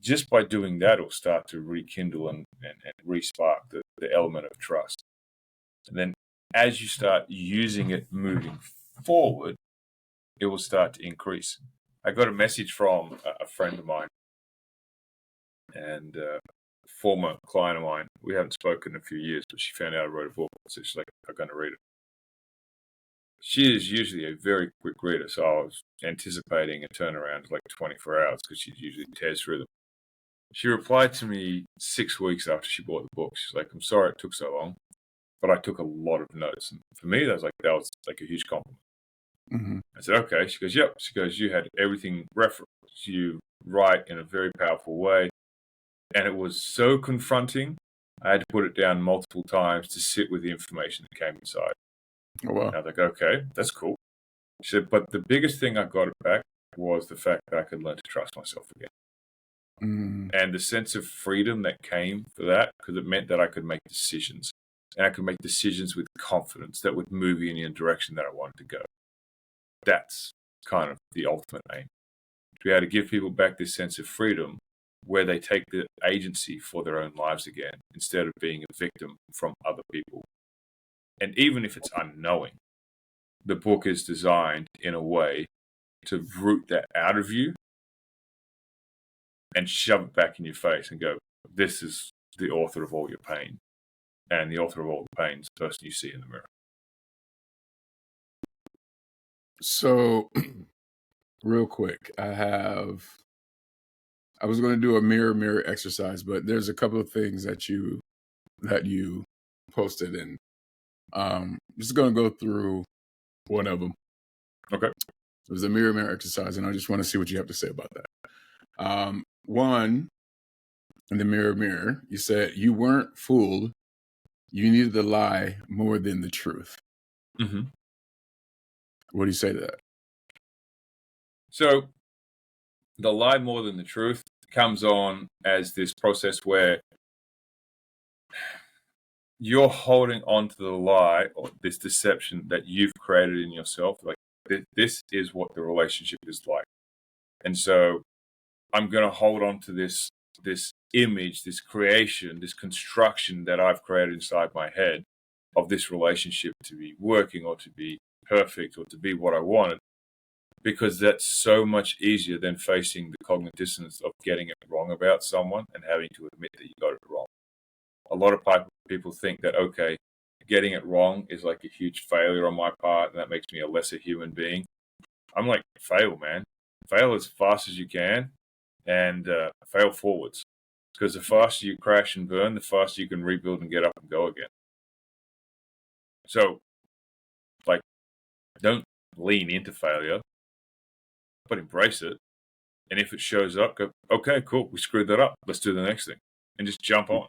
just by doing that, it'll start to rekindle and re-spark the element of trust. And then as you start using it moving forward, it will start to increase. I got a message from a friend of mine and a former client of mine. We haven't spoken in a few years, but she found out I wrote a book, so she's like, I'm going to read it. She is usually a very quick reader, so I was anticipating a turnaround of like 24 hours because she usually tears through them. She replied to me 6 weeks after she bought the book. She's like, I'm sorry it took so long, but I took a lot of notes. And for me, that was like a huge compliment. Mm-hmm. I said, okay. She goes, yep. She goes, you had everything referenced. You write in a very powerful way. And it was so confronting, I had to put it down multiple times to sit with the information that came inside. Oh, wow. And I was like, okay, that's cool. She said, but the biggest thing I got back was the fact that I could learn to trust myself again. Mm. And the sense of freedom that came for that, because it meant that I could make decisions. And I could make decisions with confidence that would move me in the direction that I wanted to go. That's kind of the ultimate aim. To be able to give people back this sense of freedom where they take the agency for their own lives again, instead of being a victim from other people. And even if it's unknowing, the book is designed in a way to root that out of you and shove it back in your face and go, this is the author of all your pain. And the author of all the pain is the person you see in the mirror. So real quick. I was going to do a mirror exercise, but there's a couple of things that you posted, and just going to go through one of them. Okay. It was a mirror exercise, and I just want to see what you have to say about that. One, in the mirror, you said you weren't fooled. You needed the lie more than the truth. Mm-hmm. What do you say to that? So the lie more than the truth comes on as this process where you're holding on to the lie or this deception that you've created in yourself. Like, this is what the relationship is like. And so I'm going to hold on to this image, this creation, this construction that I've created inside my head of this relationship to be working or to be perfect or to be what I wanted, because that's so much easier than facing the cognitive dissonance of getting it wrong about someone and having to admit that you got it wrong. A lot of people think that, okay, getting it wrong is like a huge failure on my part, and that makes me a lesser human being. I'm like, fail, man. Fail as fast as you can, and fail forwards. Because the faster you crash and burn, the faster you can rebuild and get up and go again. So, like, don't lean into failure, but embrace it. And if it shows up, go, okay, cool, we screwed that up. Let's do the next thing. And just jump on.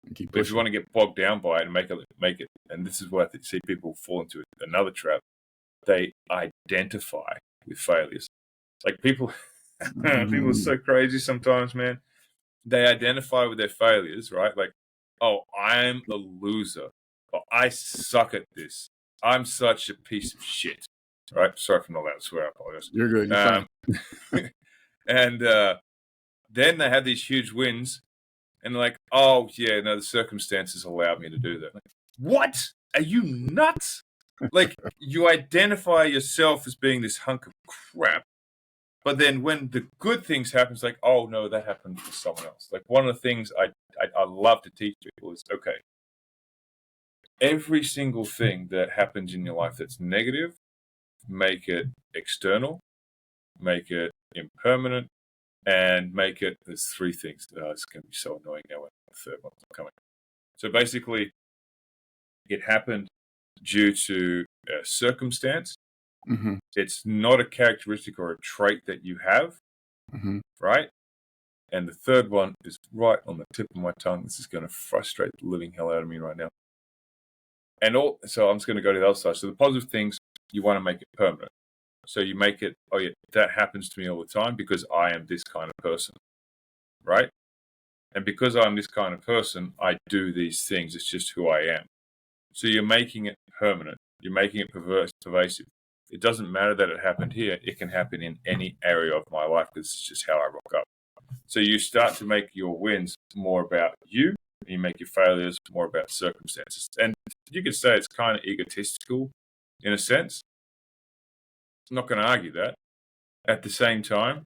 But if you want to get bogged down by it and make it, and this is where I see people fall into another trap, they identify with failures. Like, people are so crazy sometimes, man. They identify with their failures, right? Like, oh, I'm a loser. Oh, I suck at this. I'm such a piece of shit. Right? Sorry for not allowed to swear. I apologize. You're good. You're fine. And then they have these huge wins, and they're like, oh, yeah, no, the circumstances allowed me to do that. Like, what? Are you nuts? Like, you identify yourself as being this hunk of crap, but then when the good things happen, it's like, oh, no, that happened for someone else. Like, one of the things I love to teach people is, okay, every single thing that happens in your life that's negative, make it external, make it impermanent, and make it, there's three things. It's going to be so annoying now when the third one's coming. So basically, it happened due to a circumstance. Mm-hmm. It's not a characteristic or a trait that you have, right? And the third one is right on the tip of my tongue. This is going to frustrate the living hell out of me right now. So I'm just going to go to the other side. So the positive things, you want to make it permanent. So you make it, oh yeah, that happens to me all the time because I am this kind of person, right? And because I'm this kind of person, I do these things. It's just who I am. So you're making it permanent. You're making it pervasive. It doesn't matter that it happened here. It can happen in any area of my life because it's just how I rock up. So you start to make your wins more about you, and you make your failures more about circumstances. And you could say it's kind of egotistical in a sense. I'm not going to argue that. At the same time,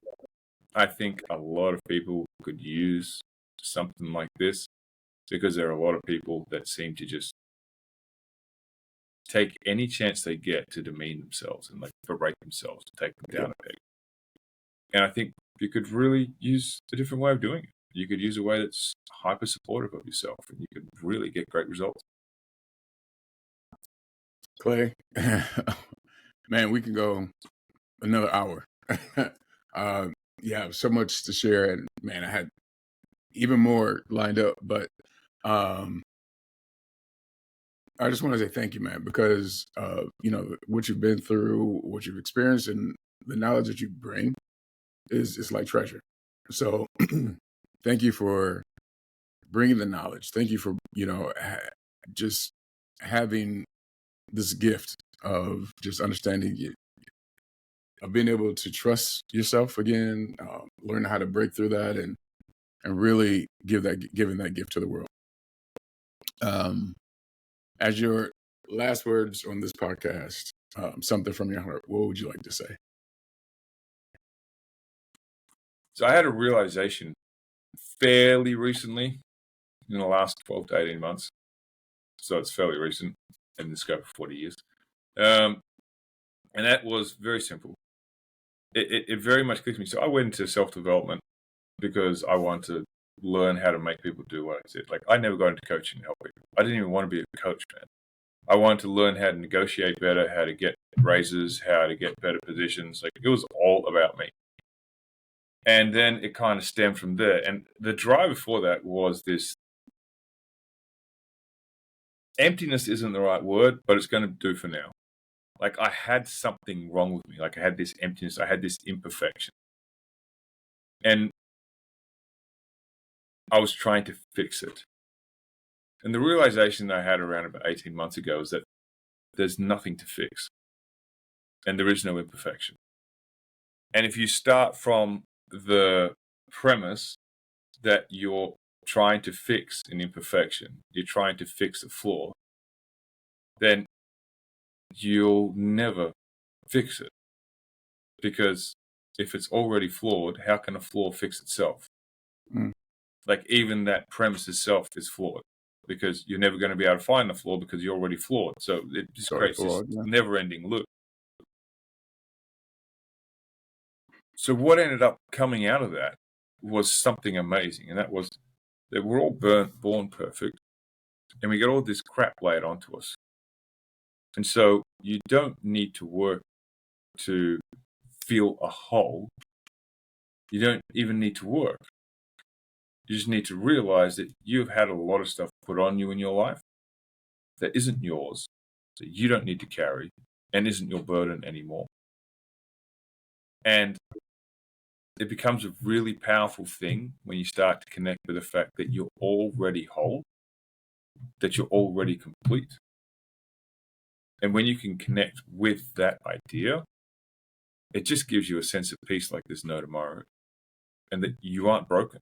I think a lot of people could use something like this because there are a lot of people that seem to just take any chance they get to demean themselves and like berate themselves, to take them down a peg. And I think you could really use a different way of doing it. You could use a way that's hyper supportive of yourself, and you could really get great results. Clay, man, we can go another hour. Yeah, so much to share, and man, I had even more lined up, but I just want to say thank you, man, because what you've been through, what you've experienced, and the knowledge that you bring is like treasure. So thank you for bringing the knowledge. Thank you for just having this gift of just understanding it, of being able to trust yourself again, learn how to break through that, and really giving that gift to the world. As your last words on this podcast, something from your heart, what would you like to say? So I had a realization fairly recently, in the last 12 to 18 months. So it's fairly recent in the scope of 40 years. And that was very simple. it very much clicked me. So I went into self-development because I wanted to learn how to make people do what I said. Like, I never got into coaching to help people. I didn't even want to be a coach, man. I wanted to learn how to negotiate better, how to get raises, how to get better positions. Like, it was all about me. And then it kind of stemmed from there. And the drive before that was this emptiness isn't the right word, but it's going to do for now. Like, I had something wrong with me. Like, I had this emptiness. I had this imperfection. And I was trying to fix it. And the realization that I had around about 18 months ago is that there's nothing to fix. And there is no imperfection. And if you start from the premise that you're trying to fix an imperfection, you're trying to fix a flaw, then you'll never fix it. Because if it's already flawed, how can a flaw fix itself? Like, even that premise itself is flawed, because you're never going to be able to find the flaw because you're already flawed. So it just creates this never-ending loop. So what ended up coming out of that was something amazing, and that was that we're all born perfect, and we get all this crap laid onto us. And so you don't need to work to feel a whole. You don't even need to work. You just need to realize that you've had a lot of stuff put on you in your life that isn't yours, that you don't need to carry, and isn't your burden anymore. And it becomes a really powerful thing when you start to connect with the fact that you're already whole, that you're already complete. And when you can connect with that idea, it just gives you a sense of peace like there's no tomorrow, and that you aren't broken.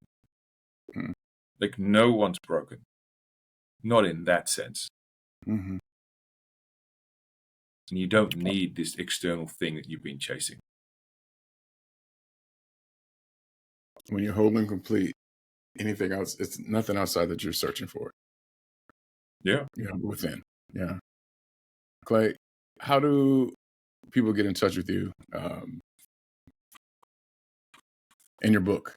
Like, no one's broken. Not in that sense. And you don't need this external thing that you've been chasing. When you're whole and complete, anything else, it's nothing outside that you're searching for. Yeah. Within. Yeah. Clay, how do people get in touch with you and your book?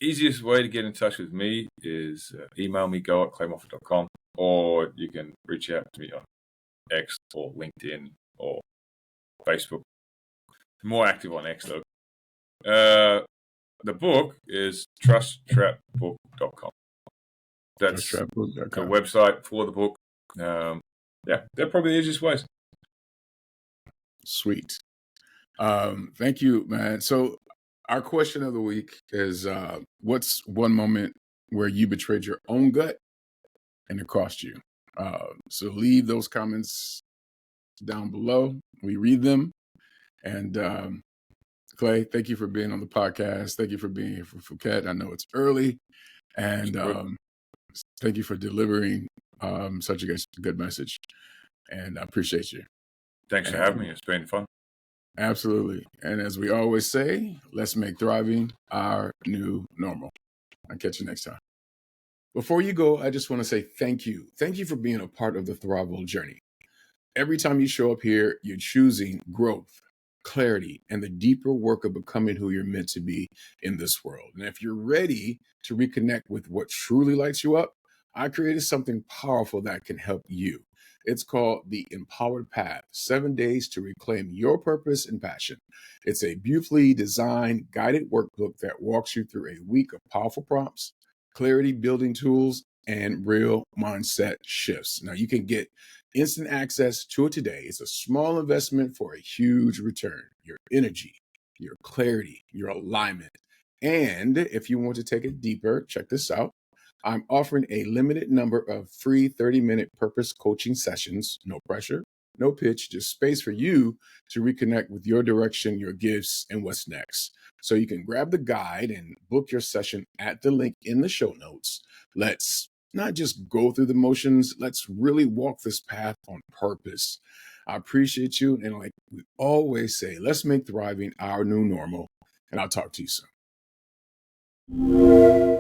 Easiest way to get in touch with me is email me, go@claymoffat.com, or you can reach out to me on X or LinkedIn or Facebook. I'm more active on X, though. The book is trusttrapbook.com. That's the website for the book. Yeah, they're probably the easiest ways. Sweet. Thank you, man. So our question of the week is, what's one moment where you betrayed your own gut and it cost you? So leave those comments down below. We read them. And Clay, thank you for being on the podcast. Thank you for being here for Phuket. I know it's early. And thank you for delivering such a good message. And I appreciate you. Thanks for having me. It's been fun. Absolutely. And as we always say, let's make thriving our new normal. I'll catch you next time. Before you go, I just want to say thank you. Thank you for being a part of the ThriveWell Journey. Every time you show up here, you're choosing growth, clarity, and the deeper work of becoming who you're meant to be in this world. And if you're ready to reconnect with what truly lights you up, I created something powerful that can help you. It's called the Empowered Path, 7 days to reclaim your purpose and passion. It's a beautifully designed, guided workbook that walks you through a week of powerful prompts, clarity building tools, and real mindset shifts. Now, you can get instant access to it today. It's a small investment for a huge return. Your energy, your clarity, your alignment. And if you want to take it deeper, check this out. I'm offering a limited number of free 30-minute purpose coaching sessions. No pressure, no pitch, just space for you to reconnect with your direction, your gifts, and what's next. So you can grab the guide and book your session at the link in the show notes. Let's not just go through the motions. Let's really walk this path on purpose. I appreciate you. And like we always say, let's make thriving our new normal. And I'll talk to you soon.